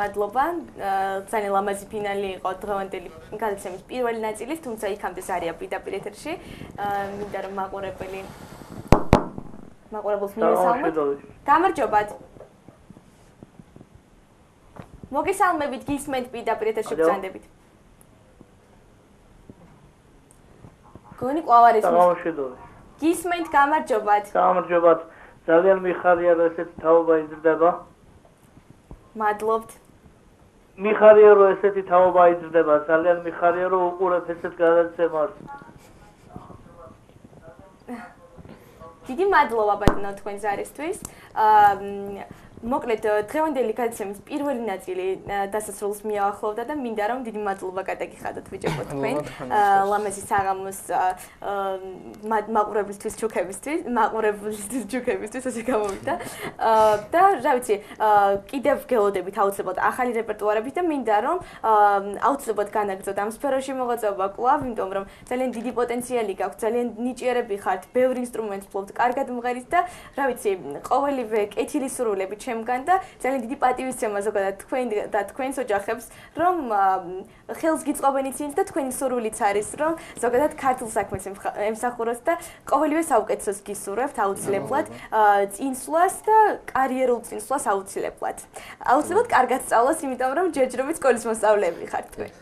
მადლობა. ძალიან ლამაზი ფინალი იყო დღევანდელი გადაცემის პირველი ნაწილის, თუმცა იქამდე ზარია პირდაპირ ეთერში. მინდა რომ მაყურებელს მივესალმოთ. გამარჯობათ. მოგესალმებით, გისმენთ პირდაპირ ეთერში ბრძანდებით. გონი კვლავ არის. გისმენთ, გამარჯობათ. გამარჯობათ. ძალიან მიხარია რომ ესეთი თაობა იზრდება. მადლობთ. მიხარია რომ ესეთი თაობა იზრდება, ძალიან მიხარია რომ უყურებ ესეთ გადაცემას. დიდი მადლობა ბატონო თქვენ ზარისთვის. მოკლედ დღევანდელი გადაცემის პირველი ნაწილი დასასრულს მიაახლოვდა და მინდა რომ დიდი მადლობა გადაგიხადოთ ბიჭებო თქვენ ლამაზი საღამოს მაყურებლისთვის ჯუქებისთვის ასე გამოვიდა და რა ვიცი კიდევ გელოდებით აუცილებლად ახალი რეპერტუარებით და მინდა რომ აუცილებლად განაგრძოთ ამ სფეროში მოღვაწეობა კვლავ, იმიტომ რომ ძალიან დიდი პოტენციალი გაქვთ, ძალიან ნიჭიერები ხართ, ბევრ ინსტრუმენტს ფლობთ, კარგად მღერით და რა ვიცი ყოველივე კეთილი სურვილებით შემგან და ძალიან დიდი პატივისცემა ზოგადად თქვენ და თქვენს ოჯახებს რომ ხელს გიწყობენ ისინი და თქვენი სურვილიც არის რომ ზოგადად ქართულ საქმეს ემსახუროთ და ყოველივე საუკეთესოს გისურვებთ აუცილებლად წინსვლას და კარიერულ წინსვლას აუცილებლად კარგად სწავლას, იმიტომ რომ ჯერჯერობით სკოლის მოსწავლეები ხართ თქვენ.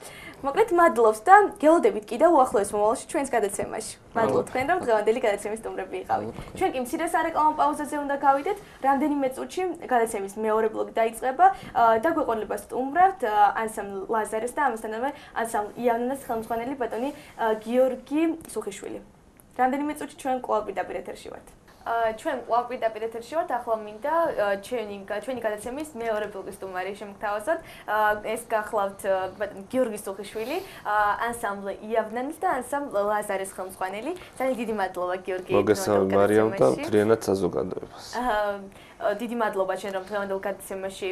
მოკლედ მადლობს და გელოდებით კიდევ უახლოეს მომავალში ჩვენს გადაცემაში. მადლობთ თქვენ რომ დღევანდელი გადაცემის სტუმრები იყავით. ჩვენ კი მცირე სარეკლამო პაუზაზე უნდა გავიდეთ. რამდენიმე წუთში გადაცემის მეორე ბლოკი დაიწყება და გვეყოლება სტუმრად ანსამბლ ლაზარეს და ამასთანავე ანსამბლ იავნანას ხელმძღვანელი ბატონი გიორგი სუხიშვილი. რამდენიმე წუთში ჩვენ კვლავ პირდაპირ ეთერში ვართ. ჩვენ კვლავ პირდაპირ ეთერში ვართ, ახლა მინდა ჩვენი გადაცემის მეორე ბლოკის სტუმარი შემოგთავაზოთ. ეს გახლავთ ბატონი გიორგი სუხიშვილი, ანსამბლ იავნანის და ანსამბლ ლაზარეს ხელმძღვანელი. ძალიან დიდი მადლობა გიორგი. მოგესალმებით მარიამ და მთლიანად საზოგადოებას. დიდი მადლობა შენ რომ დღევანდელ გადაცემაში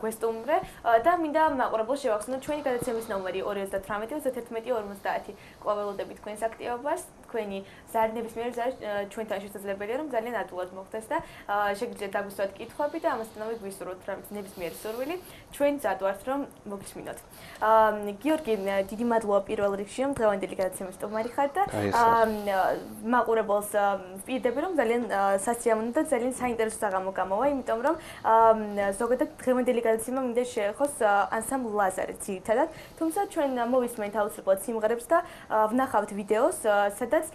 გვესტუმრე და მინდა მაყურებელს შევახსენოთ ჩვენი გადაცემის ნომერი 2321150. ყვაველოდებით თქვენს აქტივობას, თქვენი ზარნების მიერ ჩვენთან შესაძლებელია რომ ძალიან ადვილად მოხდეს და შეგიძლიათ დაგვისვათ კითხვები და ამასთანავე გვისურვოთ რამის ნებისმიერი სურვილი, ჩვენ ზად ვართ რომ მოგისმინოთ. გიორგი, დიდი მადლობა პირველ რიგში რომ დღევანდელი გადაცემის სტუმარი ხარ და მაყურებელს ვპირდები რომ ძალიან სასიამოვნო და ძალიან საინტერესო საღამო გამოვა, იმიტომ რომ ზოგადად დღევანდელი გადაცემა მინდა შეეხოს ანსამბლ ლაზარეს ძირითადად, თუმცა ჩვენ მოვისმენთ აუცილებლად სიმღერებს და ვნახავთ ვიდეოს, სადაც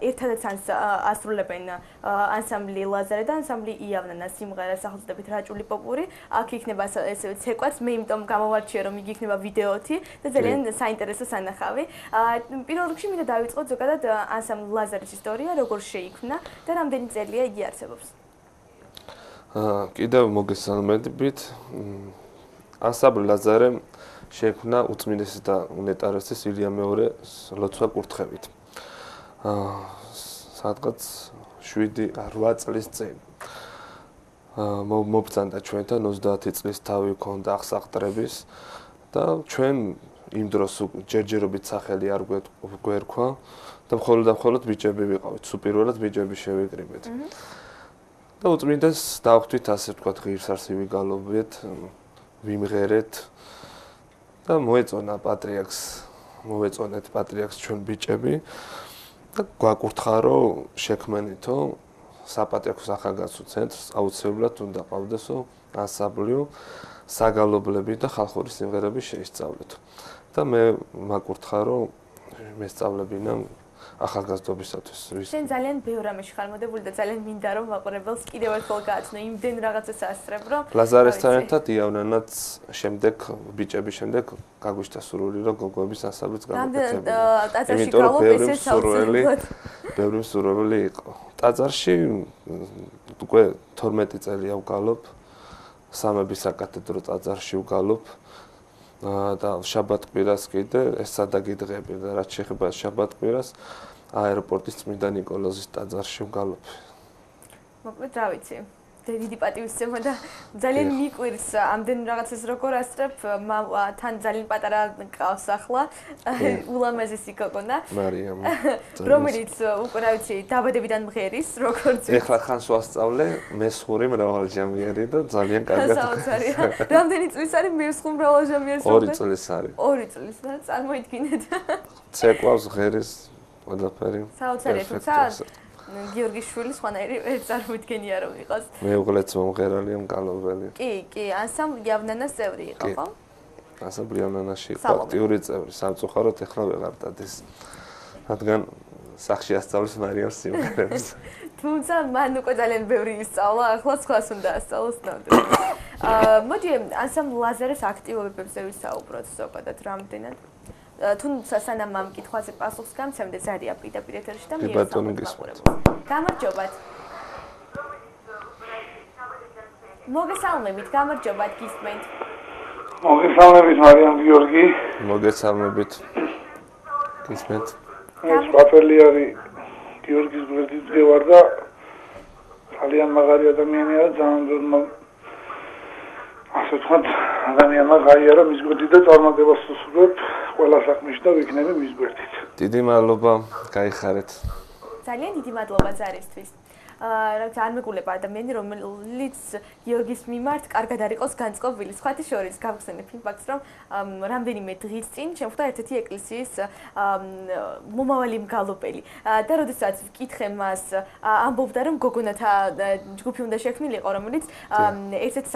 ერთადაც ასრულებენ ანსამბლი ლაზარე და ანსამბლი იავნანა სიმღერას სახელწოდებით რაჭული პოპური. აქ იქნება ესე ცეკვაც, მე იმიტომ გამოვარჩიე რომ იგი იქნება ვიდეოთი და ძალიან საინტერესო სანახავი. პირველ რიგში მინდა დავიწყოთ ზოგადად ანსამბლ ლაზარის ისტორია, როგორ შეიქმნა და რამდენი წელია იგი არსებობს. კიდევ მოგესალმებით. ანსამბლ ლაზარე შეიქმნა უწმინდესი და უნეტარესის ილია მეორე ლოცვა კურთხევით. სადღაც 7-8 წლის წინ. მობრძანდა ჩვენთან 30 წლის თავი ქონდა აღსახტრების და ჩვენ იმ დროს ჯერჯერობით სახელი არ გვერქვა და მხოლოდ ბიჭები ვიყავით, სუპირველად ბიჭები შევიკრიბეთ. და უწმინდეს დავხვდით ასე ვთქვათ ღირსარს ვიგალობთ, ვიმღერეთ და მოეწონეთ პატრიარქს ჩვენ ბიჭები და გვაკურთხა რომ შექმნითო საპატრიარქო სახალხო ცენტრს აუცილებლად უნდა ყავდესო ანსამბლიო საგალობლები და ხალხური სიმღერები შეისწავლეთო. და მე მაკურთხა რომ მესწავლებინა ახალგაზრდობისათვის. შენ ძალიან ბევრ რამეში ხარ მოდებული და ძალიან მინდა რომ მაყურებელს კიდევ ერთხელ გააცნო იმდენ რაღაცას ასწრებ რომ ლაზარესთან ერთად იავნანაც შემდეგ ბიჭების შემდეგ გაგვიშთა სურვილი რომ გოგოების ანსამბლიც გამოკეთებინა. იმიტომ რომ ბევრი მსურველი იყო. ტაძარში უკვე 12 წელია ვგალობ, სამების საკათედრო ტაძარში ვგალობ. და შაბათ-კვირას კიდე ეს სადაგიდღები და რაც შეეხება შაბათ-კვირას აეროპორტის წმინდა ნიკოლოზის ტაძარში ვგალობ. მოკლედ რა ვიცი, დიდი პატივისცემა და ძალიან მიყვირს ამდენ რაღაცას როგორ ასწრებ, თან ძალიან პატარა ყავს ახლა, ულამაზესი გოგონა. მარიამ. რომელიც უკვე რა ვიცი, დაბადებიდან მღერის, როგორც ეხლა ხანს ვასწავლე, მესხური მრავალჟამიერი და ძალიან კარგად. საოცარია. რამდენი წლის არის მესხური მრავალჟამიერი? 2 წლის არის. 2 წლის და წარმოიდგინეთ. ცეკვავს ღერის ყველაფერი. საოცარია, თუმცა გიორგიშვილი სხვანაირი ვერ წარმოიდგენია რომ იყოს. მეუღლეც მომღერალია, მკალობელი. კი, ანსამბლ იავნანას წევრი იყო, ხო? ანსამბლ იავნანაში აქტიური წევრი, სამწუხაროდ ეხლა ვეღარ დადეს. რადგან სახში ასწავლის მარიამს სიმღერებს. თუმცა მან უკვე ძალიან ბევრი ისწავლა, ახლა სხვას უნდა ასწავლოს ნამდვილად. მოდი ანსამბლ ლაზარეს აქტივობებზე ვისაუბროთ ზოგადად რამდენად. თუმცა სანამ ამ კითხვაზე პასუხს გამცემდე ზარია პირდაპირ ეთერში და მიესალმებით. გამარჯობათ. მოგესალმებით, გამარჯობათ, გისმენთ. მოგესალმებით მარიამ გიორგი. მოგესალმებით. გისმენთ. ეს პაპელი არის გიორგის გვერდით ვარ და ძალიან მაგარი ადამიანია, ძალიან ასე ვთქვათ, ადამიანმა გაიარა მის გვერდით და წარმატებას უსურვებ ყველა საქმეში და ვიქნები მის გვერდით. დიდი მადლობა, გაიხარეთ. ძალიან დიდი მადლობა ზარისთვის. რაც არ მეგულება ადამიანი, რომელიც გიორგის მიმართ კარგად არ იყოს განწყობილი. სხვათა შორის გავხსენებ იმ ფაქტს, რომ რამდენიმე დღის წინ შემხვდა ერთ-ერთი ეკლესიის მომავალი მგალობელი და როდესაც ვკითხე მას, ამბობდა, რომ გოგონათა ჯგუფი უნდა შექმნილიყო, რომელიც ერთ-ერთ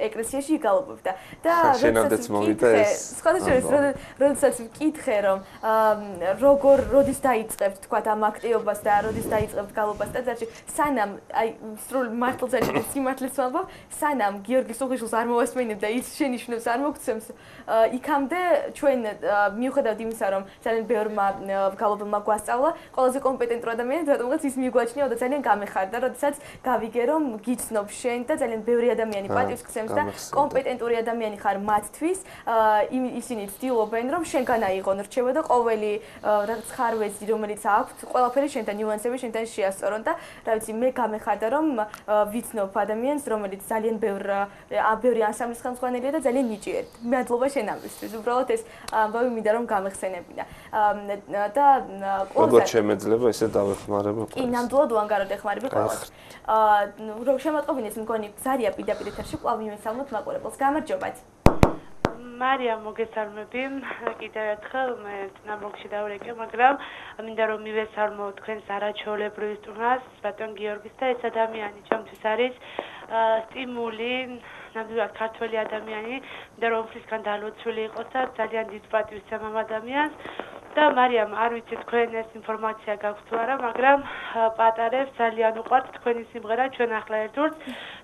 ეკლესიაში იგალობებდა. და როდესაც ვკითხე, რომ როდის დაიწყებთ, თქვათ, ამ აქტივობას და როდის დაიწყებთ გალობას ტაძარში, სანამ აი სრულ მართლზეში სიმართლეს ვამბობ, სანამ გიორგის უღიშვილს არ მოვასმენებ და ის შენიშვნებს არ მოგცემს, იქამდე ჩვენ მიუხედავად იმისა, რომ ძალიან ბევრმა გალობელმა გვასწავლა, ყველაზე კომპეტენტურ ადამიანს რატომღაც ის მიგვაჩნია და ძალიან გამეხარდა, როდესაც გავიგე, რომ გიცნობ შენ და ძალიან ბევრი ადამიანი პატივს გცემს და კომპეტენტური ადამიანი ხარ მათთვის, ისინი ცდილობენ, რომ შენგან აიღონ რჩევა და ყოველი რაღაც ხარვეზი, რომელიც აქვს, ყველაფერი შენთან ნიუანსები შენთან შეასწორონ და რა ვიცი, მე გამეხარდა, რომ ვიცნობ ადამიანს, რომელიც ძალიან ბევრი ანსამბლის ხელმძღვანელია და ძალიან ნიჭიერი. მადლობა შენ ამისთვის. უბრალოდ ეს ამბავი მინდა რომ გამეხსენებინა. და როგორ შემეძლება ესე დავეხმარებო? კი, ნამდვილად უანგაროდ ეხმარები ყველას. რომ შემატყობინეს მგონი გზარია პირდაპირ ეთერში კვლავ მივესალმოთ მაყურებელს. გამარჯობათ. მარია მოგესალმები. კიდევ ერთხელ მე ნამბოლში დავრეკე, მაგრამ მინდა რომ მივესალმო თქვენს არაჩვეულებრივ სტუმრას, ბატონ გიორგის და ეს ადამიანი ჩემთვის არის სტიმული, ნამდვილად ქართველი ადამიანი, მინდა რომ უფლისგან დალოცვილი იყოს და ძალიან დიდ პატივს ემ ამ ადამიანს. და მარიამ, არ ვიცი თქვენ ეს ინფორმაცია გაქვთ თუ არა, მაგრამ პატარებს ძალიან უყვართ თქვენი სიმღერა ჩვენ ახლა ერთურთ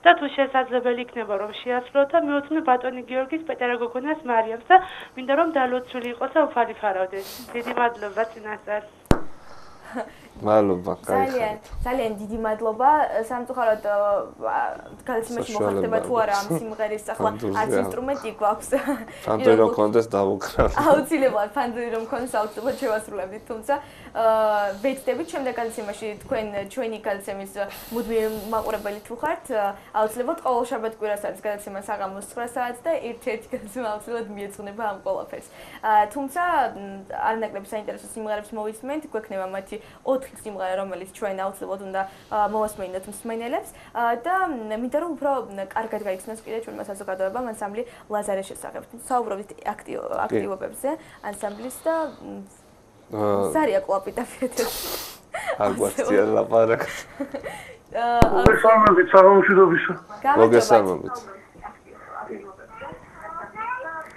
და თუ შესაძლებელი იქნება რომ შეასრულოთ და მიუძღვნე ბატონი გიორგის პეტერა გოგონას მარიამს და მინდა რომ დალოცვილი იყოს და უფალი ფარავდეს. დიდი მადლობა წინასწარ. მადლობა, ძალიან დიდი მადლობა. სამწუხაროდ გალციმაში მოხდება თუ არა ამ სიმღერის ახლა არც ინსტრუმენტი გვაქვს. ფანდური რომ კონდეს დავუკრავ. აუცილებლად ფანდური რომ კონდეს აუცილებლად შევასრულებდით, თუმცა ვეცდებით შემდეგ გალციმაში თქვენ ჩვენი გალცემის მუდმივი მაყურებელი თუ ხართ, აუცილებლად ყოველ შაბათ-კვირას არის გალციმა საღამოს 9 საათს და ერთ-ერთი გალციმა აუცილებლად მიეძღვნება ამ ყველაფერს. თუმცა არანაკლები საინტერესო სიმღერებს მოვისმენთ, გვექნება მათი 4 სიმღერა, რომელიც ჩვენ აუცილებლად უნდა მოვასმენინოთ მსმენელებს და მინდა რომ უფრო კარგად გაიხსნას კიდე ჩვენმა საზოგადოებამ ანსამბლი ლაზარეს შესახებ. საუბრობთ აქტივობებზე ანსამბლის და ზარია კლაპიტაფეთერ. არ გვაქვს ლაპარაკი. მოგესალმებით საღამოშიდობისა. მოგესალმებით.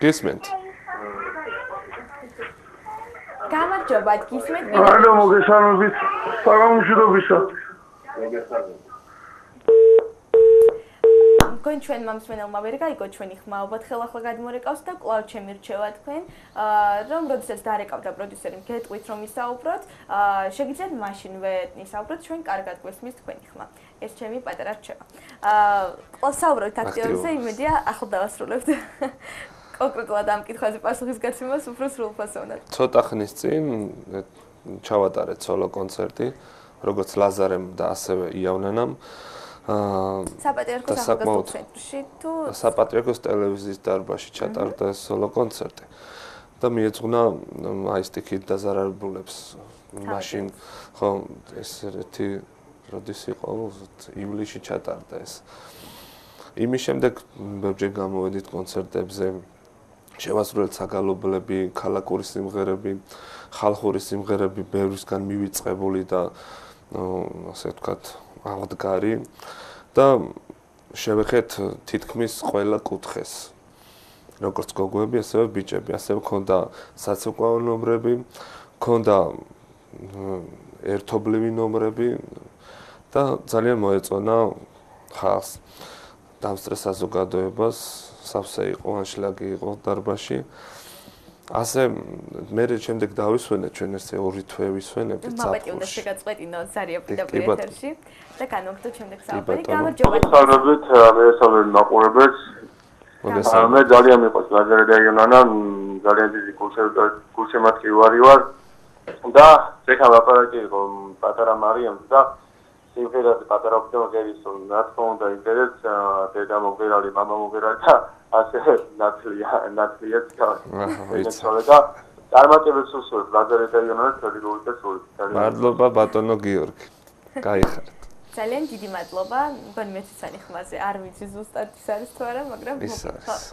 გისმენთ. გამარჯობათ, გისმენთ? ალო, მოგესალმებით საღამოშიდობისა. თქვენ ჩვენ მომსმენელმა ვერ გაიგო ჩვენი ხმა, ალბათ ხელახლა გადმორეკავს და კვლავ ჩემი რჩევა თქვენ, რომ როდესაც დარეკავდა პროდიუსერი გეტყვით რომ ისაუბროთ, შეგიძლიათ მაშინვე ისაუბროთ, ჩვენ კარგად გვესმის თქვენი ხმა. ეს ჩემი პატარა რჩევა. კვლავ საუბრობთ აქტიობებზე, იმედია ახლა დავასრულებთ. კონკრეტულად ამ კითხვაზე პასუხის გაცემას უფრო სრულფასოვნად. ცოტა ხნის წინ ჩავატარეთ სოლო კონცერტი, როგორც ლაზარემ და ასევე იავნანამ. საპატრიარქოს ახალგაზრდულ ცენტრში თუ საპატრიარქოს ტელევიზიის დარბაზში ჩატარდა სოლო კონცერტი. და მიეძღვნა აი სტიქით დაზარალებულებს. მაშინ ხო ეს ერთი როდის იყო ივლისში ჩატარდა ეს. იმის შემდეგ ბევრჯერ გამოვედით კონცერტებზე. შევასრულეთ საგალობლები, ქალაქური სიმღერები, ხალხური სიმღერები, ბევრისგან მივიწყებული და ასე ვთქვათ, აღდგარი და შევეხეთ თითქმის ყველა კუთხეს. როგორც გოგოები, ასევე ბიჭები, ასევე მქონდა საცეკვაო ნომრები, მქონდა ერთობლივი ნომრები და ძალიან მოეწონა ხალხს. დამსწრე საზოგადოებას, სავსე იყო, ანშლაგი იყო დარბაზში. ასე მე შემდეგ დავისვენეთ ჩვენ ესე ორი თვე ვისვენებდით საფხურში. მაპატი უნდა შეგაწყვეტინო ზარია პირდაპირ ეთერში და განვაგდოთ შემდეგ საუბარი. გამარჯობა. მოგესალმებით, მოგესალმებით მაყურებელს. მოგესალმებით. მე ძალიან მიყვარს ლაზარე და იონანა, ძალიან დიდი გულშემატკივარი ვარ და ეხლა ლაპარაკი იყო პატარა მარიამს და სიმღერაზე პატარა ოპტიმიზერის რა თქმა უნდა ინტერეს დედა მოგერალი, მამა მოგერალი და ასე ნათლიაც გავიქცე და წარმატებებს უსურვებ ლაზარე და იონანას ძალიან გულით. მადლობა ბატონო გიორგი. გაიხარეთ. ძალიან დიდი მადლობა. მგონი მეც ვცანი ხმაზე. არ ვიცი ზუსტად ის არის თუ არა, მაგრამ ის არის.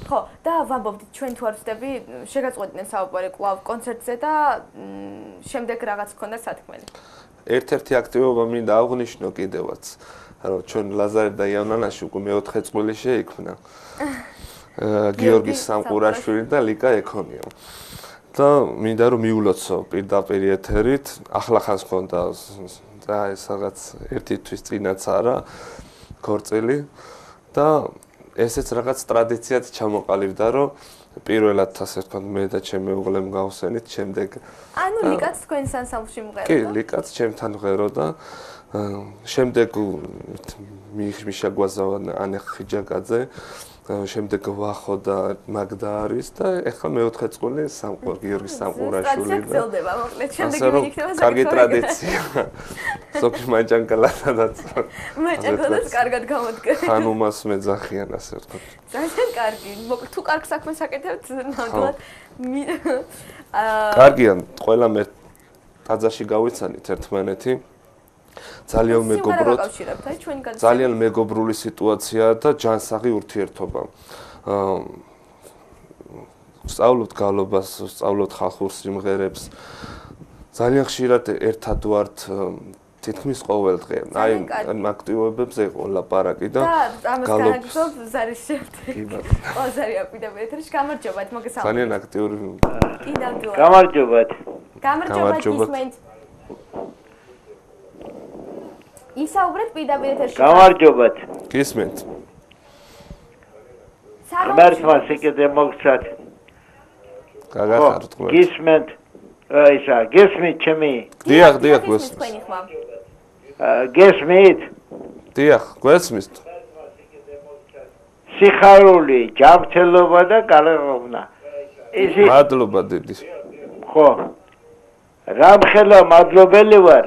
ხო, და ვამბობთ ჩვენ თუ არ ვწდები, შეგაწყვეტდნენ საუბარი კვლავ კონცერტზე და შემდეგ რაღაც გქონდა სათქმელი. ერთ-ერთი აქტივობა მინდა აღვნიშნო კიდევაც, რომ ჩვენ ლაზარე და იანანაში უკვე მეოთხე წყვილი შეიქმნა. გიორგი სამყურაშვილი და ლიკა ეკონიო. და მინდა რომ მიულოცო პირდაპირ ეთერით, ახლა ხანს ხონდა და ეს რაღაც ერთი თვის წინაც არა ქორწილი და ესეც რაღაც ტრადიციად ჩამოყალიბდა, რომ პირველად ასე ვთქვათ მე და ჩემი უღლე მგავსენით, შემდეგ ანუ ლიკაც თქვენ ანსამბლში მღეროდა? კი, ლიკაც ჩემთან მღეროდა. შემდეგ მიშა გვაზავან ანე ხიჯაკაძე, შემდეგ ვახო და მაგდა არის და ეხლა მეოთხე წყვილი გიორგი სამყურაშვილი და ასე რომ კარგი ტრადიცია. სოფი მაჭანკალადაც. მაჭანკალადაც კარგად გამოდგა. ხანუმას მეძახიან ასე ვთქვათ. ძალიან კარგი. თუ კარგ საქმეს აკეთებთ, ნამდვილად კარგია, ყველა მე ტაძარში გავიცანით ერთმანეთი. ძალიან მეგობრად. ძალიან მეგობრული სიტუაცია და ჯანსაღი ურთიერთობა. ვსწავლობთ გალობას, ვსწავლობთ ხალხურ სიმღერებს. ძალიან ხშირად ერთად ვართ თითქმის ყოველ დღე. აი აქტივობებზე იყო ლაპარაკი და გალობს ზარის შემდეგ. ზარი აპირდაპირ ეთერში გამარჯობათ, მოგესალმებით. ძალიან აქტიური. გამარჯობათ. გამარჯობათ ისმენთ. ისაუბრეთ პირდაპირ ეთერში. გამარჯობათ. გისმენთ. მართლა სიკეთე მოგცათ. გაგახართ ყველა. გისმენთ. ისა, გესმით ჩემი. დიახ, გესმით. გესმით. დიახ, გესმით. სიხარული, ჯანმრთელობა და კარგობა. მადლობა დიდი. ხო. რამხელა მადლობელი ვარ.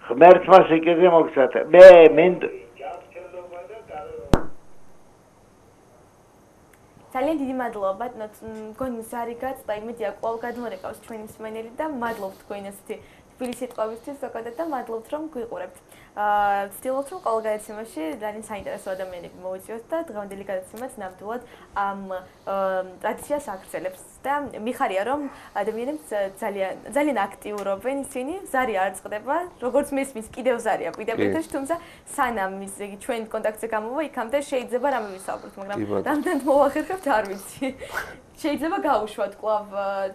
ღმერთმა სიკეთე მოგცათ. მე მინდა ძალიან დიდი მადლობა, მგონი ზარი გაწდა, იმედია კვლავ გადმორეკავს ჩვენი მსმენელი და მადლობთ თქვენ ესეთი თბილი სიტყვებისთვის ზოგადად და მადლობთ რომ გვიყურებთ. ვცდილობთ რომ ყოველ გადაცემაში ძალიან საინტერესო ადამიანები მოვიწვიოთ და დღევანდელი გადაცემაც ნამდვილად ამ ტრადიციას აგრძელებს და მიხარია რომ ადამიანებს ძალიან აქტიურობენ ისინი, ზარი არ წყდება, როგორც მესმის კიდევ ზარია პირდაპირ, თუმცა სანამ ის იგი ჩვენ კონტაქტზე გამოვა, იქამდე შეიძლება რამე ვისაუბროთ, მაგრამ რამდენად მოახერხებთ არ ვიცი. შეიძლება გაუშვათ კვლავ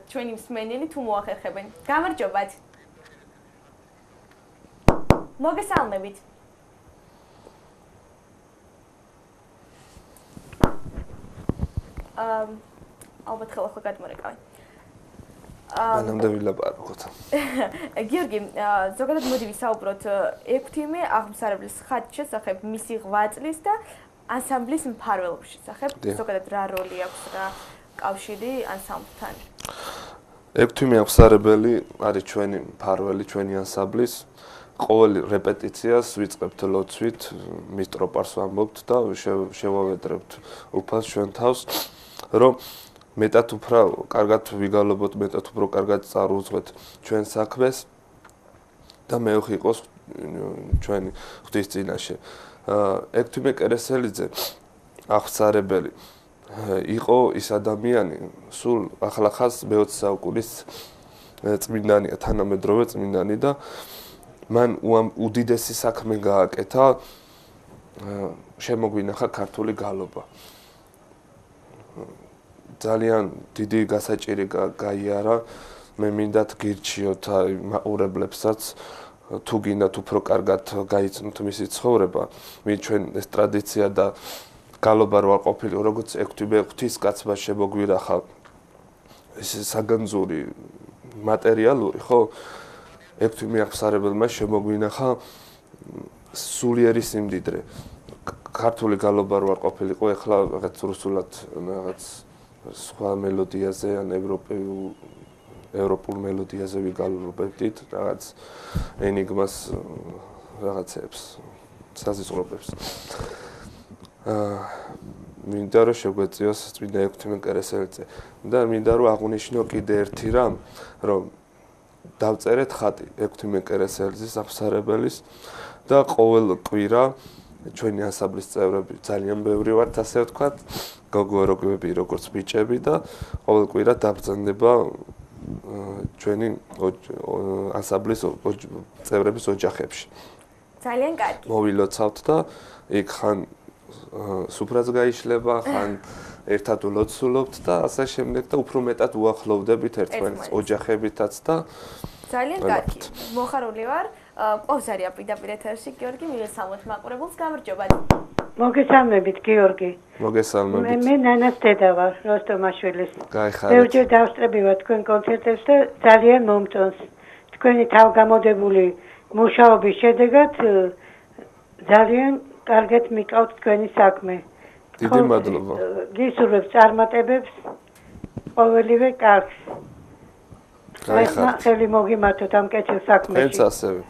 ჩვენი მსმენელი თუ მოახერხებენ. გამარჯობათ. მოგესალმებით. ალბათ ხელახლა გადმორეკავენ. მანამდე ვილაპარაკოთ. გიორგი, ზოგადად მოდი ვისაუბროთ ექვთიმე აღმსარებლის ხატის შესახებ, მისი ღვაწლის და ანსამბლის მფარველობის შესახებ. ზოგადად რა როლი აქვს, რა კავშირი ანსამბლთან? ექვთიმე აღმსარებელი არის ჩვენი მფარველი, ჩვენი ანსამბლის. ყოველ რეპეტიციას ვიწყებთ ლოცვით, მის ტროპარს ვამბობთ და შევავედრებთ უფალს ჩვენ თავს, რომ მეტად უფრო კარგად ვიგალობოთ, მეტად უფრო კარგად წარუძღვეთ ჩვენ საქმეს და მეუღი იყოს ჩვენი ღვთის წინაშე. ექვთიმე კერესელიძე აღმსარებელი იყო ის ადამიანი, სულ ახლახანს მე-20 საუკუნის წმინდანია, თანამედროვე წმინდანი და მან უდიდესი საქმე გააკეთა, შემოგვინახა ქართული გალობა. ძალიან დიდი გასაჭირი გაიარა, მე მინდათ გირჩიოთ მაყურებლებსაც, თუ გინდათ უფრო კარგად გაიცნოთ მისი ცხოვრება, ჩვენ ეს ტრადიცია და გალობა რო არ ყოფილი, როგორც ექვთიმე ღვთისკაცმა შემოგვინახა ეს საგანძური მატერიალური, ხო? ექვთიმე აღმსარებელმა შემოგვინახა სულიერი სიმდიდრე. ქართული გალობა რო არ ყოფილიყო, ეხლა რაღაც რუსულად რაღაც სხვა მელოდიაზე ან ევროპულ მელოდიაზე ვიგალობებდით, რაღაც ენიგმას რაღაცებს, საზისყრობებს. მინდა რომ შეგვეწიოს წმინდა ექვთიმე კერესელიძე. და მინდა რომ აღვნიშნო კიდე ერთი რამ, რომ დავწერეთ ხატი ექვთიმე კერესელიძის აღსარებელის და ყოველ კვირა ჩვენი ანსამბლის წევრები ძალიან ბევრი ვართ, ასე ვთქვათ, გოგო-როგვები, როგორც ბიჭები და ყოველ კვირა დაბრძანდება ჩვენი ანსამბლის წევრების ოჯახებში. ძალიან კარგი. მოვილოცავთ და იქ ხან სუფრაც გაიშლება, ხან ერთად ულოცულობთ და ასე შემდეგ და უფრო მეტად უახლოვდებით ერთმანეთს ოჯახებითაც და ძალიან კარგი. მოხარული ვარ. ყავს არის პირდაპირ ეთერში გიორგი მივესალმოთ მაყურებელს, გამარჯობათ. მოგესალმებით გიორგი. მოგესალმებით. მე ნანას დედა ვარ, როსტომაშვილის. გაიხარეთ. ბევრჯერ დავსწრებივარ თქვენ კონცერტებს და ძალიან მომწონს. თქვენი თავგამოდებული მუშაობის შედეგად ძალიან კარგად მიყავთ თქვენი საქმე. დიდი მადლობა. გისურვებთ წარმატებებს ყოველივე კარგს. გაიხარეთ. ხელი მოგიმართოთ ამ კეთილ საქმეში. ეს ასევე.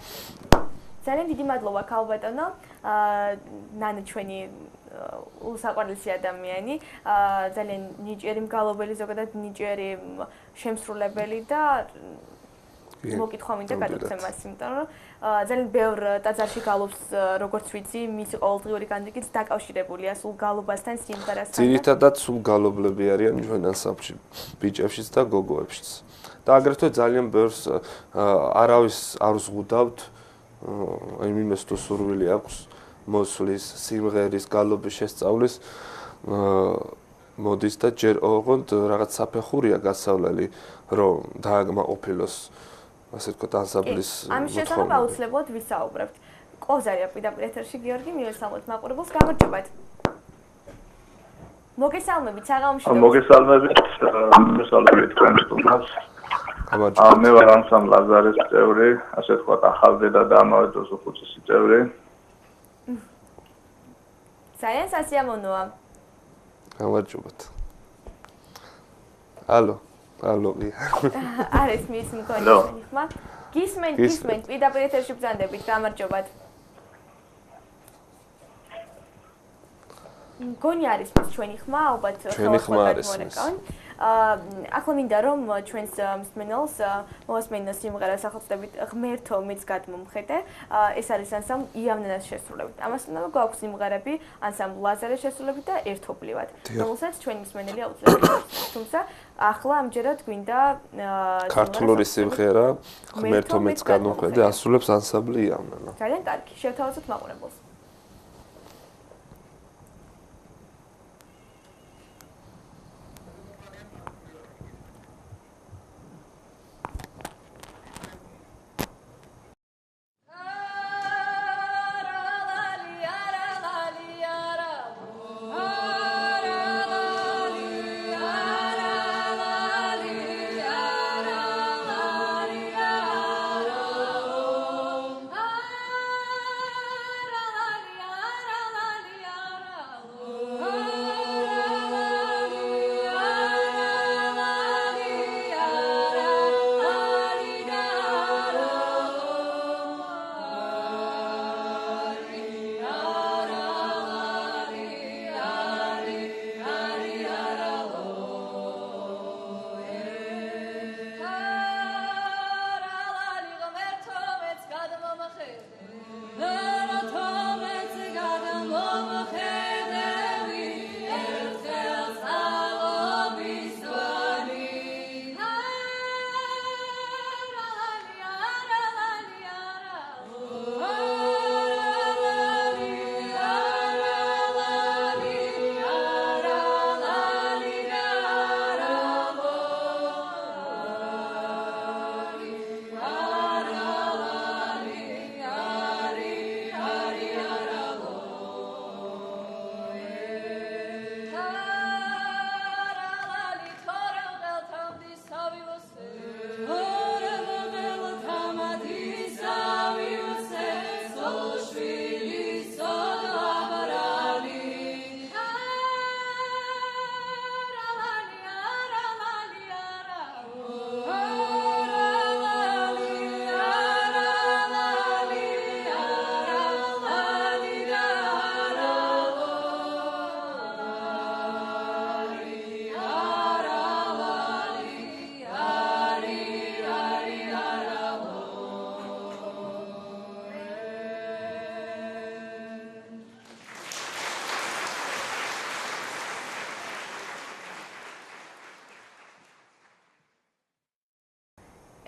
ძალიან დიდი მადლობა ქალბატონო. ნანა ჩვენი უსაყვარლესი ადამიანი, ძალიან ნიჭიერი მგალობელი, ზოგადად ნიჭიერი შემსრულებელი და მოკითხვა მინდა გადაცემას, იმიტომ რომ ძალიან ბევრ ტაძარში გალობს, როგორც ვიცი, მისი ყოველდღიური განდეგით დაკავშირებულია სულ გალობასთან, სიმღერასთან. ძირითადად სულ გალობლები არიან ჩვენ ანსამბლში, ბიჭებშიც და გოგოებშიც. და აგრეთვე ძალიან ბევრს არავის არ ზღუდავთ, იმის თუ სურვილი აქვს მოსვლის, სიმღერის, გალობის შესწავლის, მოდის და ჯერ ოღონდ რაღაც საფეხურია გასავლელი, რომ დააგმაყოფილოს, ასე ვთქვათ, ანსამბლის ამის შესახებ აუცილებლად ვისაუბრებთ. ყავს არის პირდაპირ ეთერში გიორგი მივესალმოთ მაყურებელს, გამარჯობათ. მოგესალმებით, საღამოში. მოგესალმებით თქვენ სტუმრებს. მე ვარ ანსამბლ ლაზარეს წევრი, ასე ვთქვათ, ახალდედა და ამავე დროს უხუცესი წევრი. ძალიან სასიამოვნოა. გამარჯობათ. ალო. არის მის მქონე ხმა. გისმენთ, პირდაპირ ეთერში ბრძანდებით, გამარჯობათ. მგონი არის მის ჩვენი ხმა, ალბათ ხელმოკლედ მორეკავენ. ახლა მინდა რომ ჩვენს მსმენელს მოასმენოს სიმღერა სახელწოდებით ღმერთო მეც გადმომხედე. ეს არის ანსამბლ იავნენას შესრულებით. ამასთანავე გვაქვს სიმღერები ანსამბლ ლაზარეს შესრულებით და ერთობლივად, რომელსაც ჩვენი მსმენელი აუცილებლად. თუმცა ახლა ამჯერად გვინდა ქართული სიმღერა ღმერთო მეც გადმომხედე ასრულებს ანსამბლი იავნენა. ძალიან კარგი, შევთავაზოთ მაყურებელს. La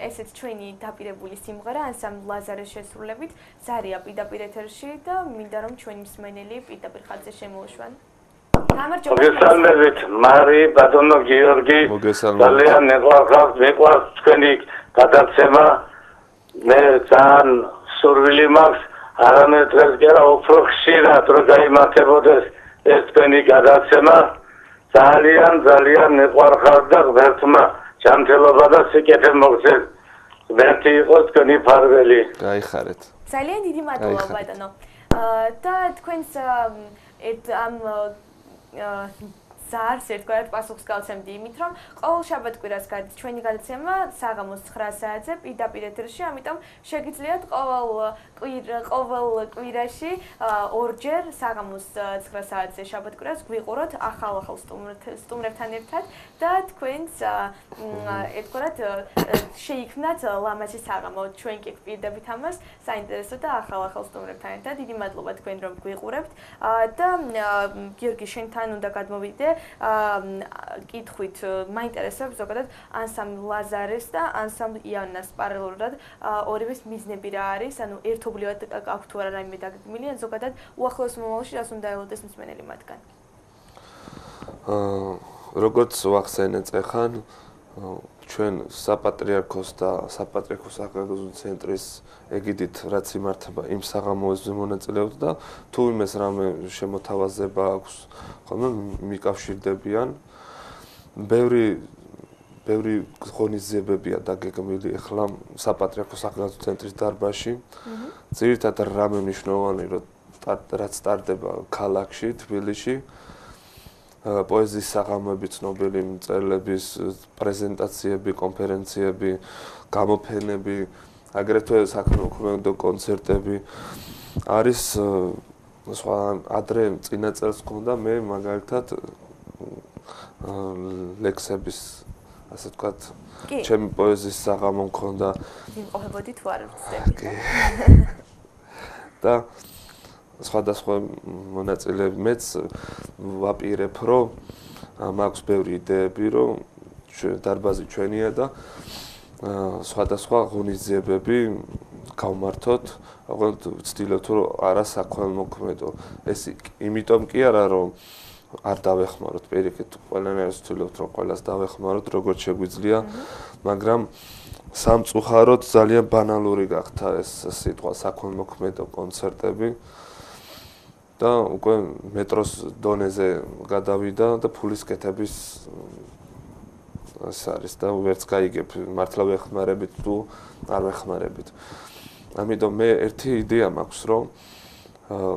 ესეც ჩვენი დაპირებული სიმღერა ანსამბლ ლაზარის შესრულებით ზარია პირდაპირ ეთერში და მინდა რომ ჩვენი მსმენელი პირდაპირ ხაზზე შემოუშვან. მოგესალმებით, მარი, ბატონო გიორგი. ძალიან მეყვარს თქვენი გადაცემა. მე ძალიან სურვილი მაქვს, არამედ დღეს კი არა, უფრო ხშირად რომ გაიმართებოდეს ეს თქვენი გადაცემა. ძალიან მეყვარხარ და ღმერთმა ჯანმრთელობა და სიკეთე მოგცეს. ღმერთი იყოს თქვენი ფარველი. გაიხარეთ. ძალიან დიდი მადლობა ბატონო. და თქვენს ამ ზარს ერთგვარად პასუხს გავცემდი იმით, რომ ყოველ შაბათ-კვირას გადის ჩვენი გადაცემა საღამოს 9 საათზე პირდაპირ ეთერში, ამიტომ შეგიძლიათ ყოველ კვირაში ორჯერ საღამოს 9 საათზე შაბათ-კვირას გვიყუროთ ახალ სტუმრებთან ერთად და თქვენს ერთგვარად შეიქმნათ ლამაზი საღამო. ჩვენ კი გვპირდებით ამას საინტერესო და ახალ სტუმრებთან ერთად. დიდი მადლობა თქვენ რომ გვიყურებთ და გიორგი შენთან უნდა გადმოვიდე კითხვით მაინტერესებს ზოგადად ანსამბლ ლაზარის და ანსამბლ იანას პარალელურად ორივეს მიზნები რა არის, ანუ ერთობლივად აქვს თუ არა რაიმე დაგეგმილი, ან ზოგადად უახლოეს მომავალში რას უნდა ელოდეს მსმენელი მათგან. როგორც ვახსენეთ ეხან ჩვენ საპატრიარქოს და საპატრიარქოს ახალგაზრდული ცენტრის ეგიდით რაც იმართება იმ საღამოებზე მონაწილეობთ და თუ იმეს რამე შემოთავაზება აქვს ხოლმე მიკავშირდებიან ბევრი ღონისძიებებია დაგეგმილი ახლა საპატრიარქოს ახალგაზრდული ცენტრის დარბაზში ძირითადად რამე მნიშვნელოვანი რომ რაც სტარტდება ქალაქში თბილისში პოეზიის საღამოები, ცნობილი მწერლების პრეზენტაციები, კონფერენციები, გამოფენები, აგრეთვე საქველმოქმედო კონცერტები არის სხვა ადრე წინა წელს მქონდა მე მაგალითად ლექსების ასე ვთქვათ ჩემი პოეზიის საღამო მქონდა იმყოფებოდი თუ არ ვწდები და სხვადასხვა მონაწილეები მეც ვაპირებ რომ მაქვს ბევრი იდეები რომ დარბაზი ჩვენია და სხვადასხვა ღონისძიებები გავმართოთ აღარ ვცდილობთ რომ არა საქველმოქმედო ეს იმიტომ კი არა რომ არ დავეხმაროთ პირიქით ყველანაირად ვცდილობთ რომ ყველას დავეხმაროთ როგორც შეგვიძლია მაგრამ სამწუხაროდ ძალიან ბანალური გახდა ეს სიტყვა საქველმოქმედო კონცერტები და უკვე მეტროს დონეზე გადავიდა და ფულის კეთების ეს არის და ვერც გაიგებ მართლა ვეხმარებით თუ არ ვეხმარებით. ამიტომ მე ერთი იდეა მაქვს რომ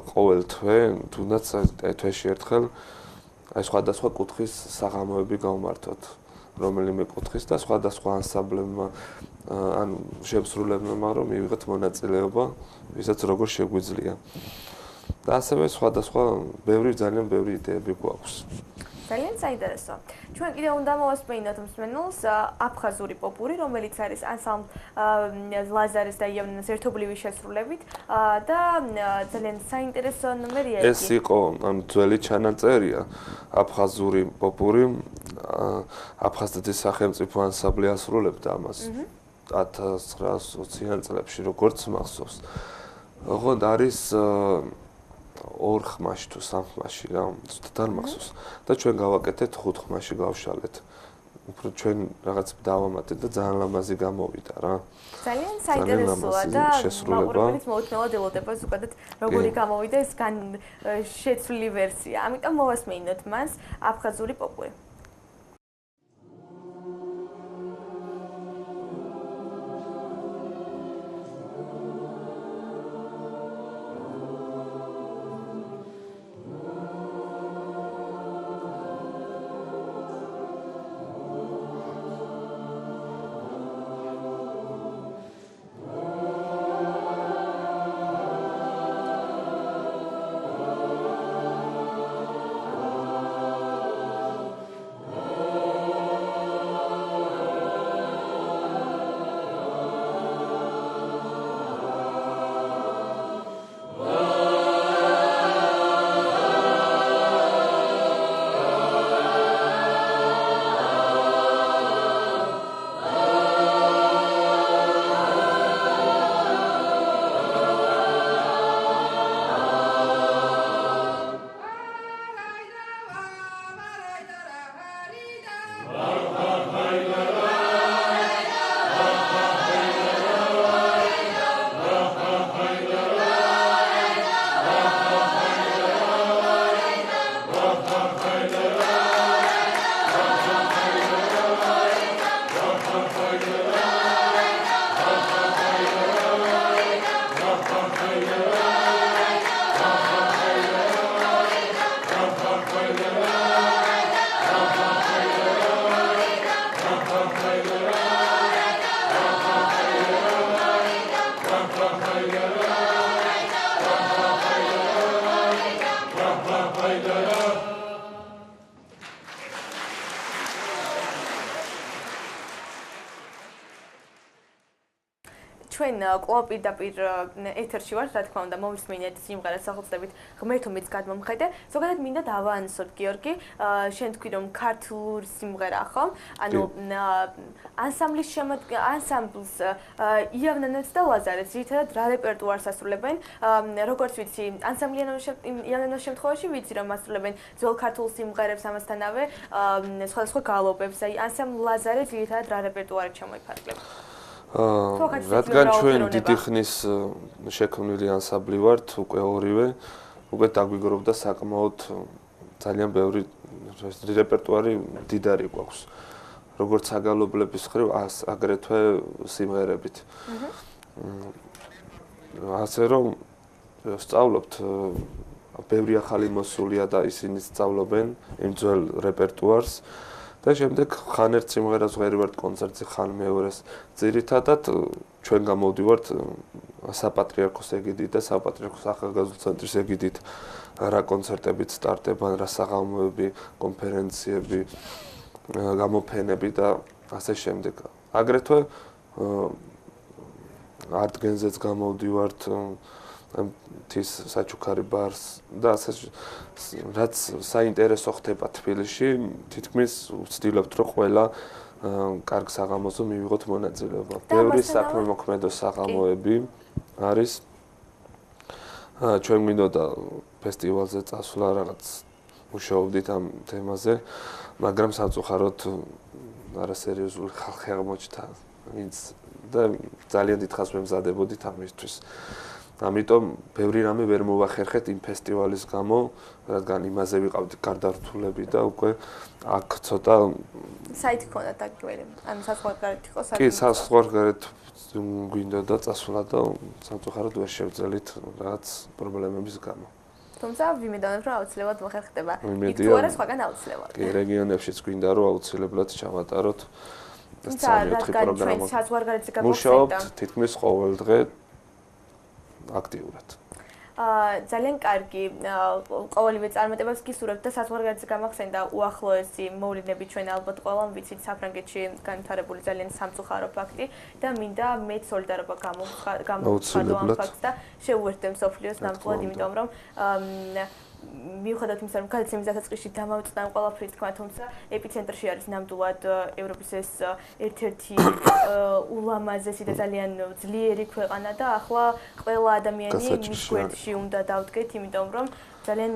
ყოველ თვე თუნდაც თვეში ერთხელ აი სხვადასხვა კუთხის საღამოები გავმართოთ რომელიმე კუთხის და სხვადასხვა ანსამბლებმა ან შემსრულებლებმა რომ მივიღეთ მონაწილეობა ვისაც როგორ შეგვიძლია. და ასევე სხვადასხვა ძალიან ბევრი იდეები გვაქვს. ძალიან საინტერესო. ჩვენ კიდევ უნდა მოვასწრებინოთ მსმენელს აფხაზური პოპური, რომელიც არის ანსამბლ ლაზარის და იანას ერთობლივი შესრულებით და ძალიან საინტერესო ნომერია ეს იყო ძველი ჩანაწერია აფხაზური პოპური აფხაზეთის სახელმწიფო ანსამბლი ასრულებდა ამას 1920-იან წლებში როგორც მახსოვს. ოღონდ არის 2 ხმაში თუ 3 ხმაში რა, ზუსტად არ მახსოვს. და ჩვენ გავაკეთეთ 5 ხმაში გავშალეთ. უფრო ჩვენ რაღაც დავამატეთ და ძალიან ლამაზი გამოვიდა რა. ძალიან საინტერესოა და მაყურებელიც მოუთმელად ელოდება ზოგადად როგორი გამოვიდა ეს შეცვლილი ვერსია. ამიტომ მოვასმენინოთ მას აფხაზური პოპური. ჩვენ კვლავ პირდაპირ ეთერში ვართ, რა თქმა უნდა, მოვისმინეთ სიმღერას სახელწოდებით ღმერთო მეც გადმომხედე. ზოგადად მინდა დავაანსოთ გიორგი, შენ თქვი რომ ქართულ სიმღერა ხო? ანუ ანსამბლს იავნანაც და ლაზარეს ძირითადად რა რეპერტუარს ასრულებენ? როგორც ვიცი, ანსამბლიანობის შემთხვევაში ვიცი რომ ასრულებენ ძველ ქართულ სიმღერებს ამასთანავე სხვადასხვა გალობებს. აი ანსამბლ ლაზარე ძირითადად რა რეპერტუარი ჩამოიფარგლება? რადგან ჩვენ დიდი ხნის შექმნილი ანსამბლი ვართ, უკვე ორივე, უკვე დაგვიგროვდა საკმაოდ ძალიან ბევრი რეპერტუარი მდიდარი გვაქვს. როგორც საგალობლების ხრივ, აგრეთვე სიმღერებით. ასე რომ სწავლობთ ბევრი ახალი მოსულია და ისინი სწავლობენ იმ ძველ რეპერტუარს. და შემდეგ ხან ერთ სიმღერას ვღერივართ კონცერტზე, ხან მეორეს. ძირითადად ჩვენ გამოვდივართ საპატრიარქოს ეგიდით და საპატრიარქოს ახალგაზრდულ ცენტრის ეგიდით რა კონცერტებით სტარტებან, რა საღამოები, კონფერენციები, გამოფენები და ასე შემდეგ. აგრეთვე არტგენზეც გამოვდივართ თის საჩუქარი ბარს და ასე რაც საინტერესო ხდება თბილისში, თითქმის ვცდილობთ რომ ყველა კარგ საღამოზე მივიღოთ მონაწილეობა. ბევრი საქმემოქმედო საღამოები არის. ჩვენ მინდოდა ფესტივალზე წასვლა, რაღაც მუშაობდით ამ თემაზე, მაგრამ სამწუხაროდ არასერიოზული ხალხი აღმოჩნდა, ვინც და ძალიან დიდხანს ვემზადებოდით ამისთვის. ამიტომ ბევრი რამე ვერ მოვახერხეთ იმ ფესტივალის გამო, რადგან იმაზე ვიყავთ გარდართულები და უკვე აქ ცოტა საით ქონდათ აქ ანუ საზღვარგარეთ იყო საით. კი, საზღვარგარეთ გვინდოდა წასვლა და სამწუხაროდ ვერ შევძელით რაღაც პრობლემების გამო. თუმცა ვიმედოვნებ რომ აუცილებლად მოხერხდება. იქ თუ არა სხვაგან აუცილებლად. კი, რეგიონებშიც გვინდა რომ აუცილებლად ჩავატაროთ ეს 3-4 პროგრამა. საზღვარგარეთზე გაგხსნით. მუშაობთ თითქმის ყოველ დღე აქტიურად. ძალიან კარგი ყოველივე წარმატებას გისურვებთ და საზღვარგარეთზე გამახსენდა უახლოესი მოვლენები ჩვენ ალბათ ყველამ ვიცით საფრანგეთში განვითარებული ძალიან სამწუხარო ფაქტი და მინდა მე სოლიდარობა გამოვხადო ამ ფაქტს და შეუერთდე მსოფლიოს ნამდვილად, იმიტომ რომ მიუხედავად იმისა, რომ გადაცემის დასაწყისში დამავიწყდა ამ ყველაფრის თქმა, თუმცა ეპიცენტრში არის ნამდვილად ევროპის ეს ერთ-ერთი ულამაზესი და ძალიან ძლიერი ქვეყანა და ახლა ყველა ადამიანი მის გვერდში უნდა დავდგეთ, იმიტომ რომ ძალიან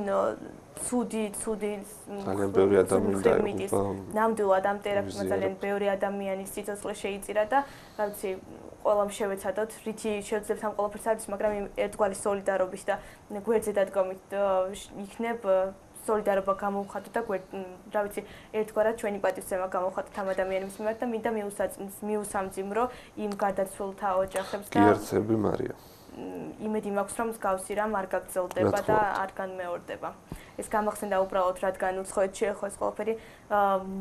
ცუდი ძალიან ბევრი ადამიანი ნამდვილად ამ ტერაქტმა ძალიან ბევრი ადამიანის სიცოცხლე შეიწირა და რა ვიცი ყველამ შევეცადოთ, რითი შევძლებთ ამ ყველაფერს არის, მაგრამ ერთგვარი სოლიდარობის და გვერდზე დადგომით იქნებ სოლიდარობა გამოვხატოთ და რა ვიცი, ერთგვარად ჩვენი პატივცემა გამოვხატოთ ამ ადამიანების მიმართ და მინდა მიუსამძიმრო იმ გარდაცვლილთა ოჯახებს და გიერთები მარია. იმედი მაქვს, რომ მსგავსი რამ არ გაგრძელდება და არ განმეორდება. ეს გამახსენდა უბრალოდ, რადგან უცხოეთში ხო ეს ყველაფერი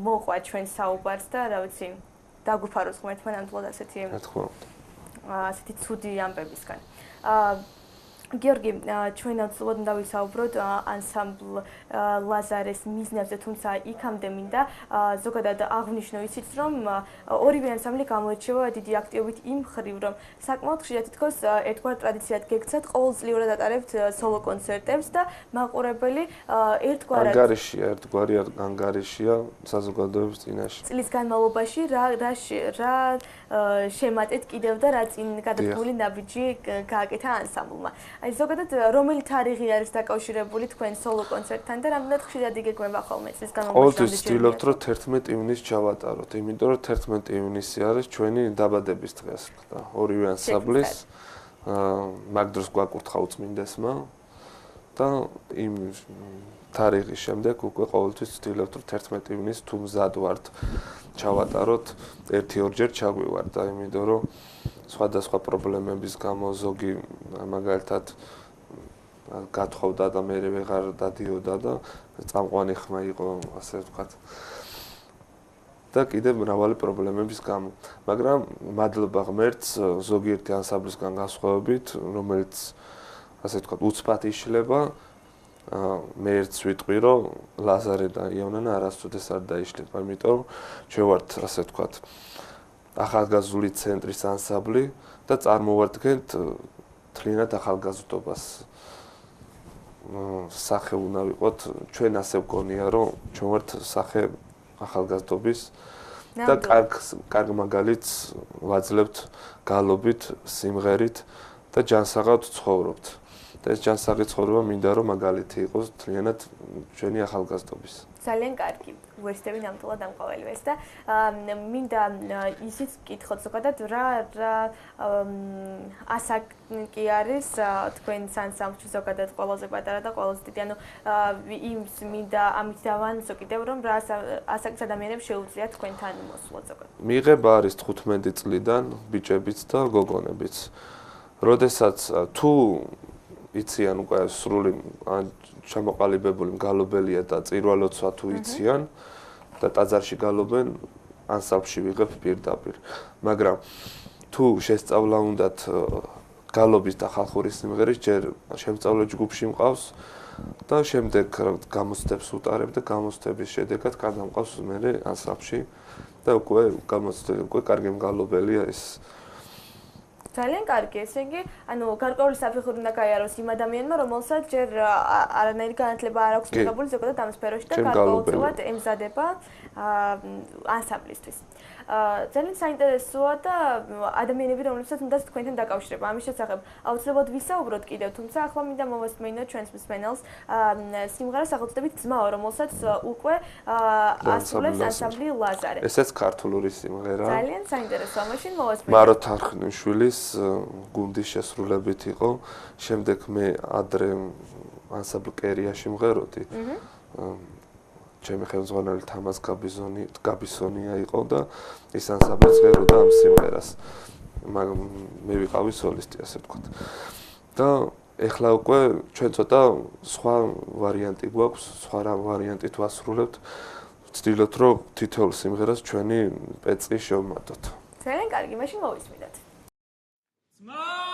მოყვა ჩვენ საუბარს და რა ვიცი, დაგვიფაროს ღმერთმა ნამდვილად ასეთი ცუდი ამბებისგან. გიორგი, ჩვენ აუცილებლად უნდა ვისაუბროთ ანსამბლ ლაზარეს მიზნებზე, თუმცა იქამდე მინდა ზოგადად აღვნიშნო ისიც, რომ ორივე ანსამბლი გამოირჩევა დიდი აქტივობით იმ ხრივ, რომ საკმაოდ ხშირად თითქოს ერთგვარ ტრადიციად გექცათ, ყოველწლიურად ატარებთ სოლო კონცერტებს და მაყურებელი ერთგვარი ანგარიშია საზოგადოების წინაშე. წლის განმავლობაში რა შემატეთ კიდევ და რა წინ გადადგმული ნაბიჯი გააკეთა ანსამბლმა. აი ზოგადად რომელი თარიღი არის დაკავშირებული თქვენ სოლო კონცერტთან და რამდენად ხშირად იგეგმება ხოლმე წლის განმავლობაში? ყოველთვის ვცდილობთ რომ 11 ივნისს ჩავატაროთ, იმიტომ რომ 11 ივნისი არის ჩვენი დაბადების დღე, ასე ვთქვა, ორივე ანსამბლის. მაგ დროს გვაკურთხა უწმინდესმა და იმ თარიღის შემდეგ უკვე ყოველთვის ვცდილობთ რომ 11 ივნისს თუ მზად ვართ ჩავატაროთ, 1-2ჯერ ჩაგვივართ, იმიტომ რომ სხვადასხვა პრობლემების გამო ზოგი მაგალითად გათხოვდა და მე ვეღარ დადიოდა და წამყვანი ხმა იყო, ასე ვთქვათ. და კიდევ მრავალი პრობლემების გამო. მაგრამ მადლობა ღმერთს ზოგიერთი ანსამბლისგან განსხვავებით, რომელიც ასე ვთქვათ, უცბად იშლება, მე ერთს ვიტყვი, რომ ლაზარე და იონანა არასოდეს არ დაიშლება, იმიტომ რომ ჩვენ ვართ, ასე ვთქვათ, ახალგაზრდული ცენტრის ანსამბლი და წარმოვადგენთ თლიანად ახალგაზრდობას. სახე უნდა ვიყოთ, ჩვენ ასე ვგონია, რომ ჩვენ ვართ სახე ახალგაზრდობის და კარგ მაგალითს ვაძლევთ გალობით, სიმღერით და ჯანსაღად ცხოვრობთ. და ეს ჯანსაღი ცხოვრება მინდა რომ მაგალითი იყოს თლიანად ჩვენი ახალგაზრდობის. ძალიან კარგი. ვერსტები ნამდვილად ამყოლელვეს და მინდა ისიც გითხოთ ზოგადად რა ასაკი არის თქვენ ანსამბლში ზოგადად ყველაზე პატარა და ყველაზე დიდი. ანუ იმს მინდა ამით დავანსო კიდევ რომ რა ასაკის ადამიანებს შეუძლიათ თქვენთან მოსვლა ზოგადად. მიღება არის 15 წლიდან ბიჭებიც და გოგონებიც. როდესაც თუ იციან უკვე სრული ჩამოყალიბებული მგალობელია და წირვალოცვა თუ იციან და ტაძარში გალობენ ანსამბლში ვიღებ პირდაპირ. მაგრამ თუ შესწავლა უნდათ გალობის და ხალხური სიმღერის ჯერ შემსწავლე ჯგუფში მყავს და შემდეგ გამოცდებს უტარებ და გამოცდების შედეგად გადამყავს მე ანსამბლში და უკვე გამოცდები უკვე კარგი მგალობელია ეს. ძალიან კარგი, ესე იგი, ანუ გარკვეული საფეხური უნდა გაიაროს იმ ადამიანმა, რომელსაც ჯერ არანაირი განათლება არ აქვს მიღებული ზოგადად ამ სფეროში და გარკვეულწილად ემზადება ანსამბლისთვის. ძალიან საინტერესოა და ადამიანები, რომლებსაც უნდა თქვენთან დაკავშირება. ამის შესახებ აუცილებლად ვისაუბროთ კიდევ, თუმცა ახლა მინდა მოვესმენინოთ ჩვენს მსმენელს სიმღერა სახელწოდებით ძმაო, რომელსაც უკვე ასრულებს ანსამბლი ლაზარე. ესეც ქართული სიმღერაა. ძალიან საინტერესოა, მაშინ მოვესმენინოთ. მარო თარხნიშვილის გუნდის შესრულებით იყო. შემდეგ მე ადრე ანსამბლ კერიაში მღეროდი. ჩემი ხელმძღვანელი თამაზ გაბისონია იყო და ის ანსამბლიც ღეროდა ამ სიმღერას. მე ვიყავი სოლისტი, ასე ვთქვათ. და ეხლა უკვე ჩვენ ცოტა სხვა ვარიანტი გვაქვს, სხვა ვარიანტით ვასრულებთ. ვცდილობთ, რომ თითოეულ სიმღერას ჩვენი პეწი შევმატოთ. ძალიან კარგი, მაშინ მოვისმინოთ. Oh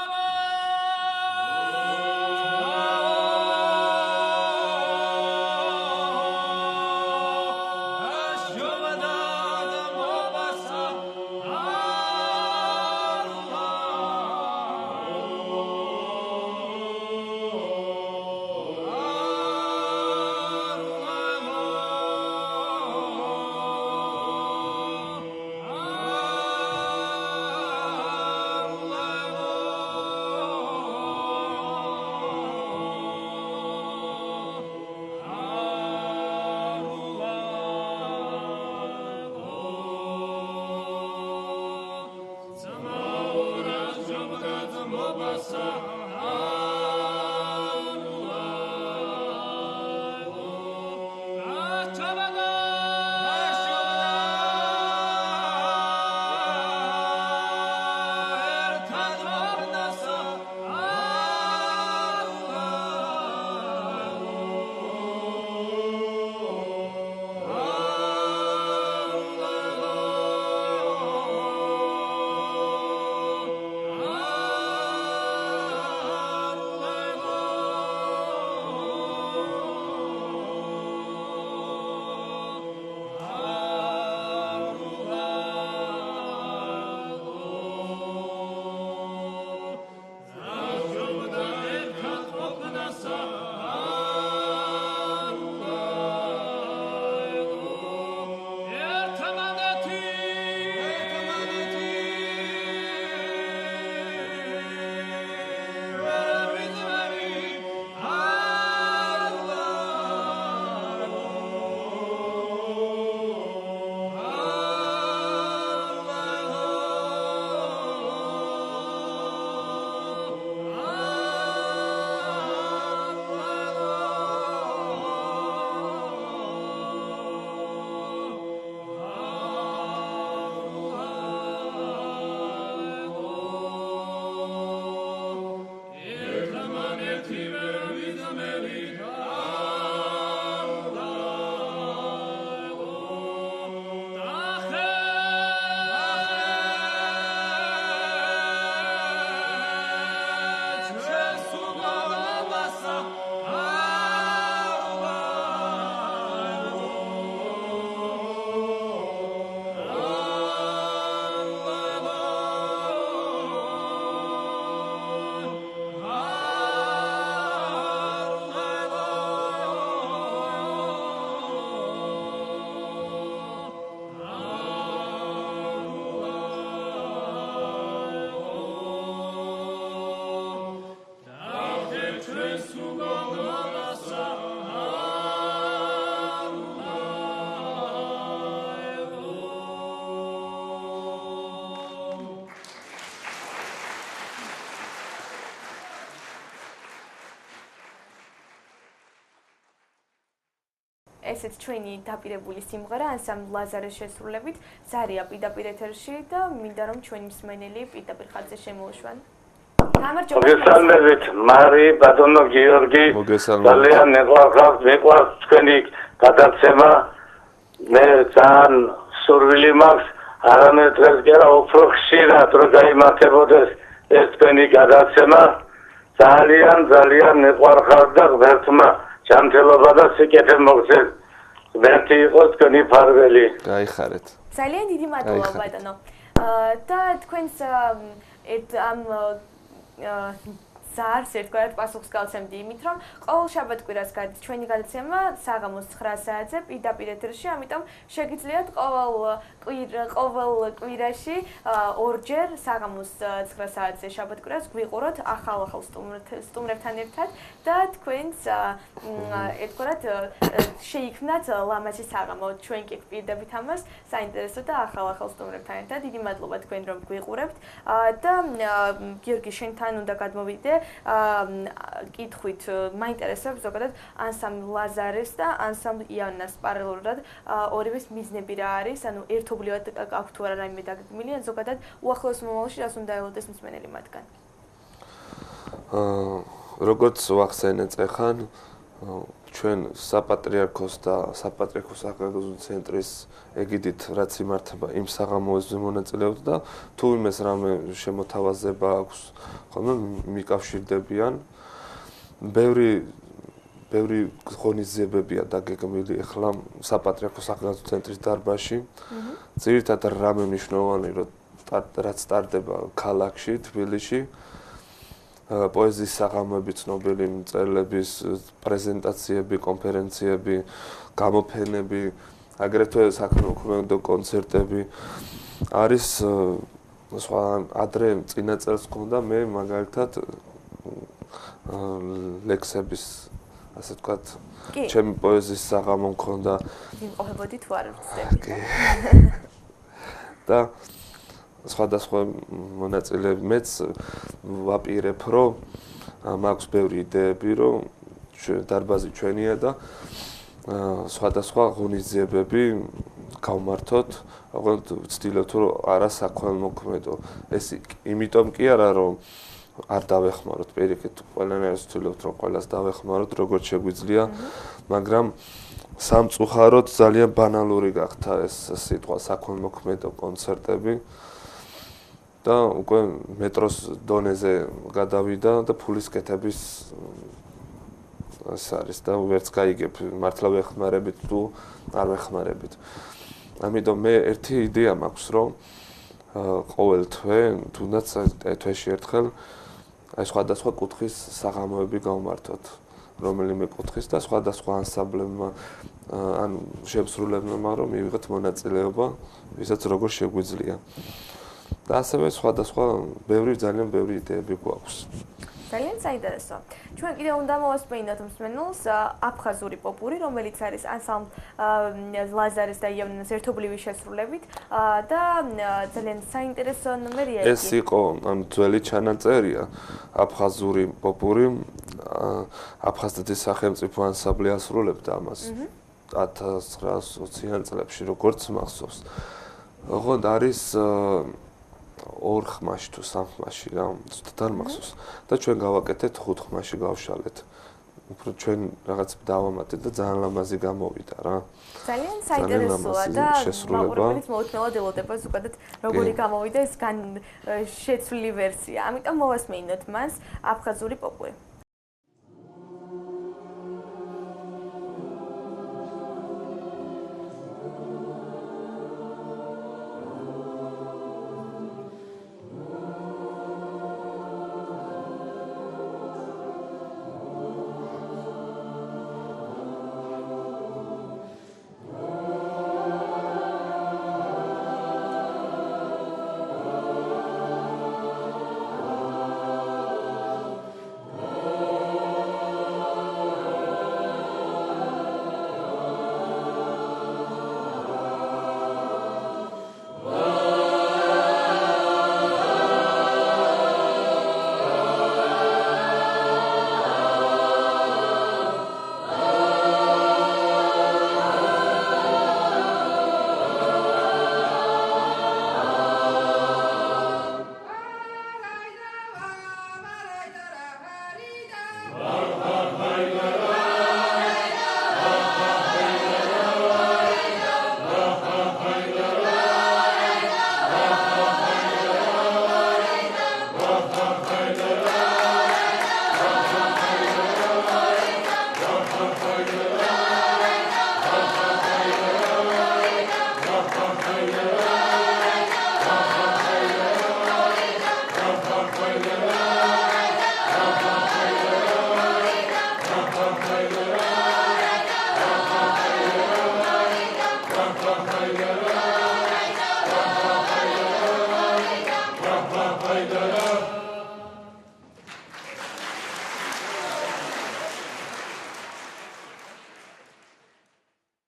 ესეც ჩვენი დაპირებული სიმღერა ანსამბლ ლაზარის შესრულებით ზარია პირდაპირ ეთერში და მინდა რომ ჩვენი მსმენელი პირდაპირ ხაზზე შემოუშვან. მოგესალმებით, მარი, ბატონო გიორგი. ძალიან მეყვარს თქვენი გადაცემა. მე ძალიან სურვილი მაქვს, არამედ დღეს კი არა, უფრო ხშირად რომ გაიმართებოდეს ეს თქვენი გადაცემა. ძალიან მეყვარხარ და ღმერთმა ჯანმრთელობა და სიკეთე მოგცეს. ღმერთი იყოს თქვენი ფარველი. გაიხარეთ. ძალიან დიდი მადლობა ბატონო. და თქვენს ამ ზარს ერთგვარად პასუხს გავცემდი იმით, რომ ყოველ შაბათ-კვირას გადის ჩვენი გადაცემა საღამოს 9 საათზე პირდაპირ ეთერში, ამიტომ შეგიძლიათ ყოველ კვირაში ორჯერ საღამოს 9 საათზე შაბათ-კვირას გვიყუროთ ახალ სტუმრებთან ერთად და თქვენს ერთგვარად შეიქმნათ ლამაზი საღამო. ჩვენ კი გვპირდებით ამას საინტერესო და ახალ სტუმრებთან ერთად. დიდი მადლობა თქვენ რომ გვიყურებთ და გიორგი შენთან უნდა გადმოვიდე კითხვით მაინტერესებს ზოგადად ანსამბლ ლაზარის და ანსამბლ იანას პარალელურად ორივეს მიზნები რა არის, ანუ ერთობლივად აქვს თუ არა რაიმე დაგეგმილი, ან ზოგადად უახლოეს მომავალში რას უნდა ელოდეს მსმენელი მათგან. როგორც ვახსენეთ ეხან ჩვენ საპატრიარქოს და საპატრიარქოს სახელმწიფო ცენტრის ეგიდით რაც იმართება იმ საღამოებზე მონაწილეობთ და თუ იმეს რამე შემოთავაზება აქვს ხოლმე მიკავშირდებიან ბევრი ღონისძიებებია დაგეგმილი ახლა საპატრიარქოს სახელმწიფო ცენტრის დარბაზში ძირითადად რამე მნიშვნელოვანი რომ რაც სტარტდება ქალაქში თბილისში პოეზიის საღამოები, ცნობილი მწერლების პრეზენტაციები, კონფერენციები, გამოფენები, აგრეთვე საქველმოქმედო კონცერტები არის სხვა ადრე წინა წელს მქონდა მე მაგალითად ლექსების ასე ვთქვათ ჩემი პოეზიის საღამო მქონდა იმყოფებოდი თუ არ ვწდები და სხვადასხვა მონაწილეები მეც ვაპირებ რომ მაქვს ბევრი იდეები რომ დარბაზი ჩვენია და სხვადასხვა ღონისძიებები გავმართოთ ოღონდ ვცდილობთ რომ არა საქველმოქმედო ეს იმიტომ კი არა რომ არ დავეხმაროთ პირიქით ყველანაირად ვცდილობთ რომ ყველას დავეხმაროთ როგორც შეგვიძლია მაგრამ სამწუხაროდ ძალიან ბანალური გახდა ეს სიტყვა საქველმოქმედო კონცერტები და უკვე მეტროს დონეზე გადავიდა და ფულის კეთების ეს არის და ვერც გაიგებ მართლა ვეხმარებით თუ არ ვეხმარებით. ამიტომ მე ერთი იდეა მაქვს რომ ყოველ თვე თუნდაც თვეში ერთხელ აი სხვადასხვა კუთხის საღამოები გავმართოთ რომელიმე კუთხის და სხვადასხვა ანსამბლებმა ან შემსრულებლებმა რომ მივიღეთ მონაწილეობა ვისაც როგორ შეგვიძლია. და ასევე სხვადასხვა ძალიან ბევრი იდეები გვაქვს. ძალიან საინტერესო. ჩვენ კიდევ უნდა მოვასწრებინოთ მსმენელს აფხაზური პოპური, რომელიც არის ანსამბლ ლაზარის და იანას ერთობლივი შესრულებით და ძალიან საინტერესო ნომერია იგი. ეს იყო ძველი ჩანაწერია აფხაზური პოპური აფხაზეთის სახელმწიფო ანსამბლი ასრულებდა ამას 1920-იან წლებში როგორც მახსოვს. ოღონდ არის 2 ხმაში თუ 3 ხმაში რა, ზუსტად არ მახსოვს. და ჩვენ გავაკეთეთ 5 ხმაში გავშალეთ. უფრო ჩვენ რაღაც დავამატეთ და ძალიან ლამაზი გამოვიდა რა. ძალიან საინტერესოა და მაყურებელიც მოუთმელად ელოდება ზოგადად როგორი გამოვიდა ეს შეცვლილი ვერსია. ამიტომ მოვასმენინოთ მას აფხაზური პოპური.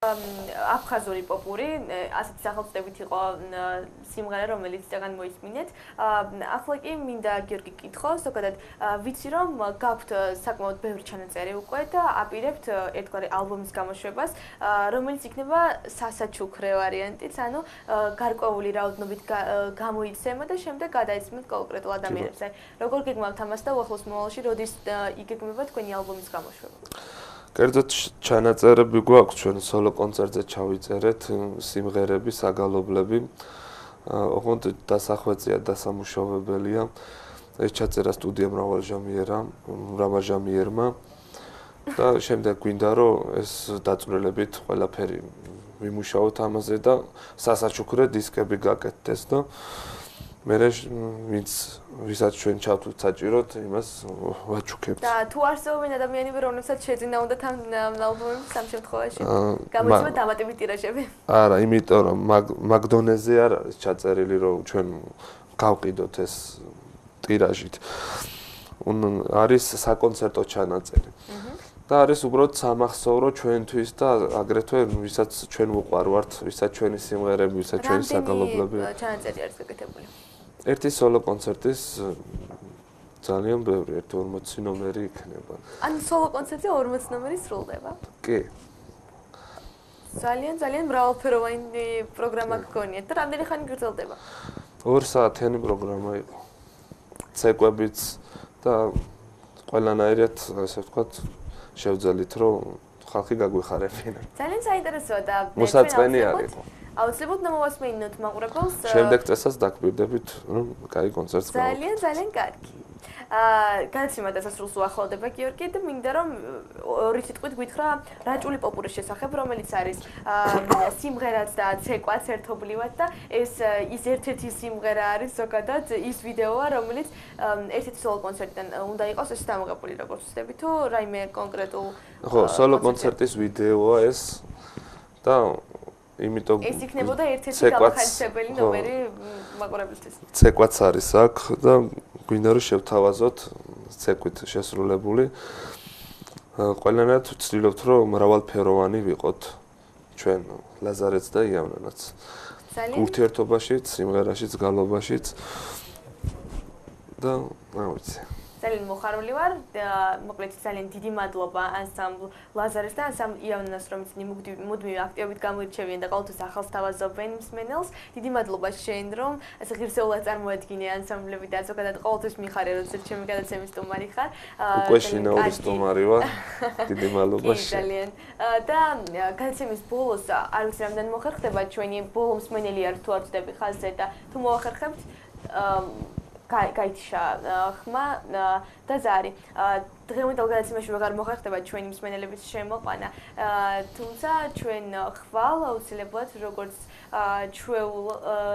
აფხაზური პოპური, ასეთი სახელწოდებით იყო სიმღერა, რომელიც ძალიან მოისმინეთ. ახლა კი მინდა გიორგი გკითხო, ზოგადად ვიცი რომ გაქვთ საკმაოდ ბევრი ჩანაწერი უკვე და აპირებთ ერთგვარი ალბომის გამოშვებას, რომელიც იქნება სასაჩუქრე ვარიანტიც, ანუ გარკვეული რაოდენობით გამოიცემა და შემდეგ გადაეცემთ კონკრეტულ ადამიანებს. როგორ გეგმავთ ამას და უახლოს მომავალში როდის იგეგმება თქვენი ალბომის გამოშვება? კერძოდ ჩანაწერები გვაქვს ჩვენ სოლო კონცერტზე ჩავიწერეთ სიმღერები, საგალობლები. ოღონდ დასახვეწია, დასამუშავებელია. ეს ჩაწერა სტუდია მრავალჟამიერმა და შემდეგ გვინდა რომ ეს დაწვრილებით ყველაფერი ვიმუშაოთ ამაზე და სასაჩუქრე დისკები გაკეთდეს და მერე ვისაც ჩვენ ჩავთვლით საჭიროდ, იმას ვაჩუქებთ. და თუ არსებობენ ადამიანები, რომლებსაც შეძინა უნდათ ამ ალბომებს ამ შემთხვევაში? გამოიწვია დამატებით ტირაჟები? არა, იმიტომ რომ მაგდონეზე არ არის ჩაწერილი, რომ ჩვენ გავყიდოთ ეს ტირაჟით. არის საკონცერტო ჩანაწერი. და არის უბრალოდ სამახსოვრო ჩვენთვის და აგრეთვე ვისაც ჩვენ ვუყვარვართ, ვისაც ჩვენი სიმღერები, ვისაც ჩვენი საგალობლები. რამდენი ჩანაწერი არის გაკეთებული? ერთი სოლო კონცერტის ძალიან ბევრი, 40 ნომერი იქნება. ანუ სოლო კონცერტზე 40 ნომერი სრულდება? კი. ძალიან მრავალფეროვანი პროგრამა გქონიათ და რამდენი ხანი გრძელდება? 2 საათიანი პროგრამა იყო. ცეკვებიც და ყველანაირად, ასე ვთქვათ, შევძელით, რომ ხალხი გაგვიხარებინა. ძალიან საინტერესოა და მოსაწყენი არის. აუცილებლად მომასმინოთ მაყურებელს. შემდეგ წესას დაგვირდებით, რომ კაი კონცერტს გავაკეთოთ. ძალიან კარგი. განცემა დასასრულს უახლოვდება გიორგი და მინდა რომ ორი სიტყვით გითხრა რაჭული პოპურის შესახებ, რომელიც არის სიმღერაც და ცეკვაც ერთობლივად და ეს ის ერთ-ერთი სიმღერა არის ზოგადად ის ვიდეოა, რომელიც ერთ-ერთი სოლო კონცერტიდან უნდა იყოს ეს დამოღებული, როგორც ვთქვი, თუ რაიმე კონკრეტულ ხო, სოლო კონცერტის ვიდეოა ეს და იმიტომ ეს იქნებოდა ერთ-ერთი გამახალისებელი ნომერი მაყურებლისთვის. ცეკვაც არის აქ და გვინდა რომ შევთავაზოთ ცეკვით შესრულებული. ყველანაირად ვცდილობთ რომ მრავალფეროვანი ვიყოთ ჩვენ ლაზარეთს და იავნანაც. ურთიერთობაშიც, სიმღერაშიც, გალობაშიც და რა ვიცი. ძალიან მოხარული ვარ და მოკლედ ძალიან დიდი მადლობა ანსამბლ ლაზარეს და ანსამბლ იავნანას, რომელიც მუდმივი აქტივობით გამოირჩევიან და ყოველთვის ახალს თავაზობენ მსმენელს. დიდი მადლობა შენ, რომ ასე ღირსეულად წარმოადგინე ანსამბლები და ზოგადად ყოველთვის მიხარე, როდესაც ჩემი გადაცემის სტუმარი ხარ. უკვე შინაური სტუმარი ვარ. დიდი მადლობა შენ. ძალიან. და გადაცემის ბოლოს არ ვიცი რამდენი მოხერხდება ჩვენი ბოლო მსმენელი არ თუ არ ვწდები ხაზზე და თუ მოახერხებთ გაითიშა ხმა და ზარი. დღევანდელ გადაცემაში ვეღარ მოხერხდება ჩვენი მსმენელების შემოყვანა. თუმცა ჩვენ ხვალ აუცილებლად როგორც ჩვეულ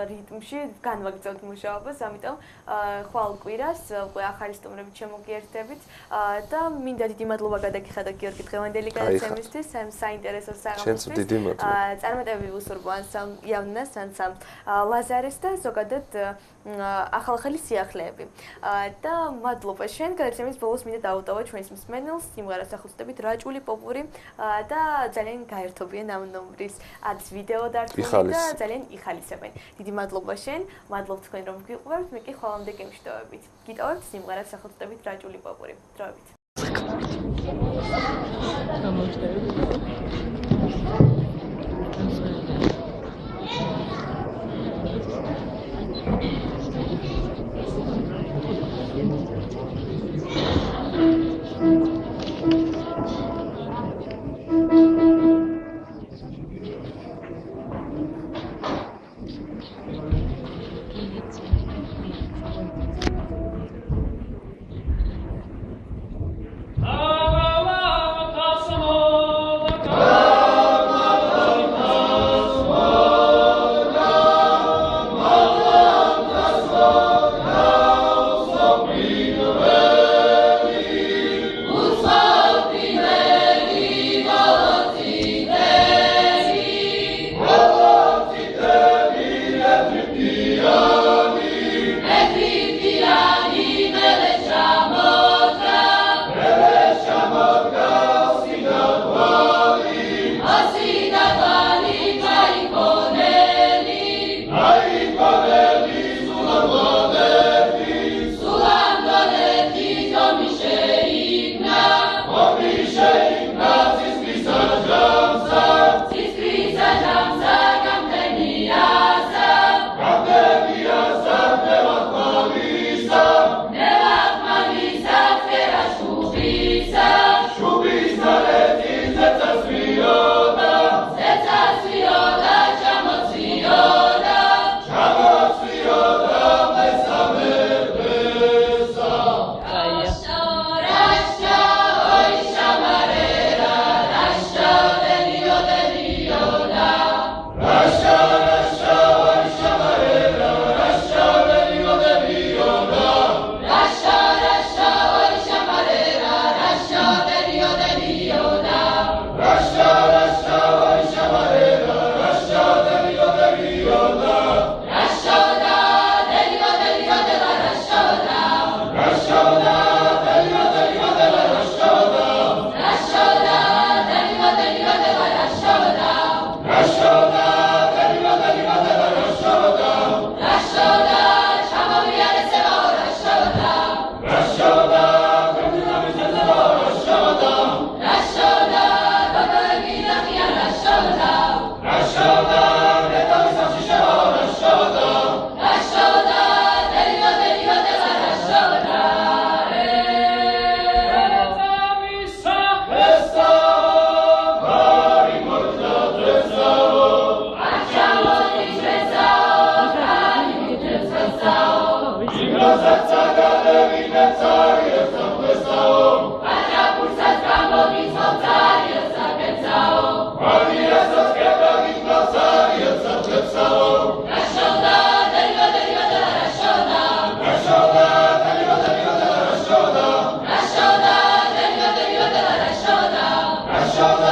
რიტმში განვაგრძელთ მუშაობას, ამიტომ ხვალ კვირას უკვე ახალი სტუმრებით შემოგიერთდებით და მინდა დიდი მადლობა გადაგიხადა გიორგი დღევანდელი გადაცემისთვის, ამ საინტერესო საღამოსთვის. დიდი მადლობა. წარმატებები ვუსურვო ანსამბლ იავნანას, ანსამბლ ლაზარეს და ზოგადად ახალ-ახალი სიახლეები. და მადლობა შენ, გადაცემის ბოლოს მინდა დაუტოვო ჩვენს მსმენელს სიმღერას სახელწოდებით რაჭული პოპური და ძალიან გაერთობიან ამ ნომრის არის ვიდეო დარტყმული და ძალიან იხალისებენ. დიდი მადლობა შენ, მადლობთ თქვენ რომ გიყვართ, მე კი ხოლმე გემშვიდობებით. გიტოვებთ სიმღერას სახელწოდებით რაჭული პოპური. დროებით. Ah, Sala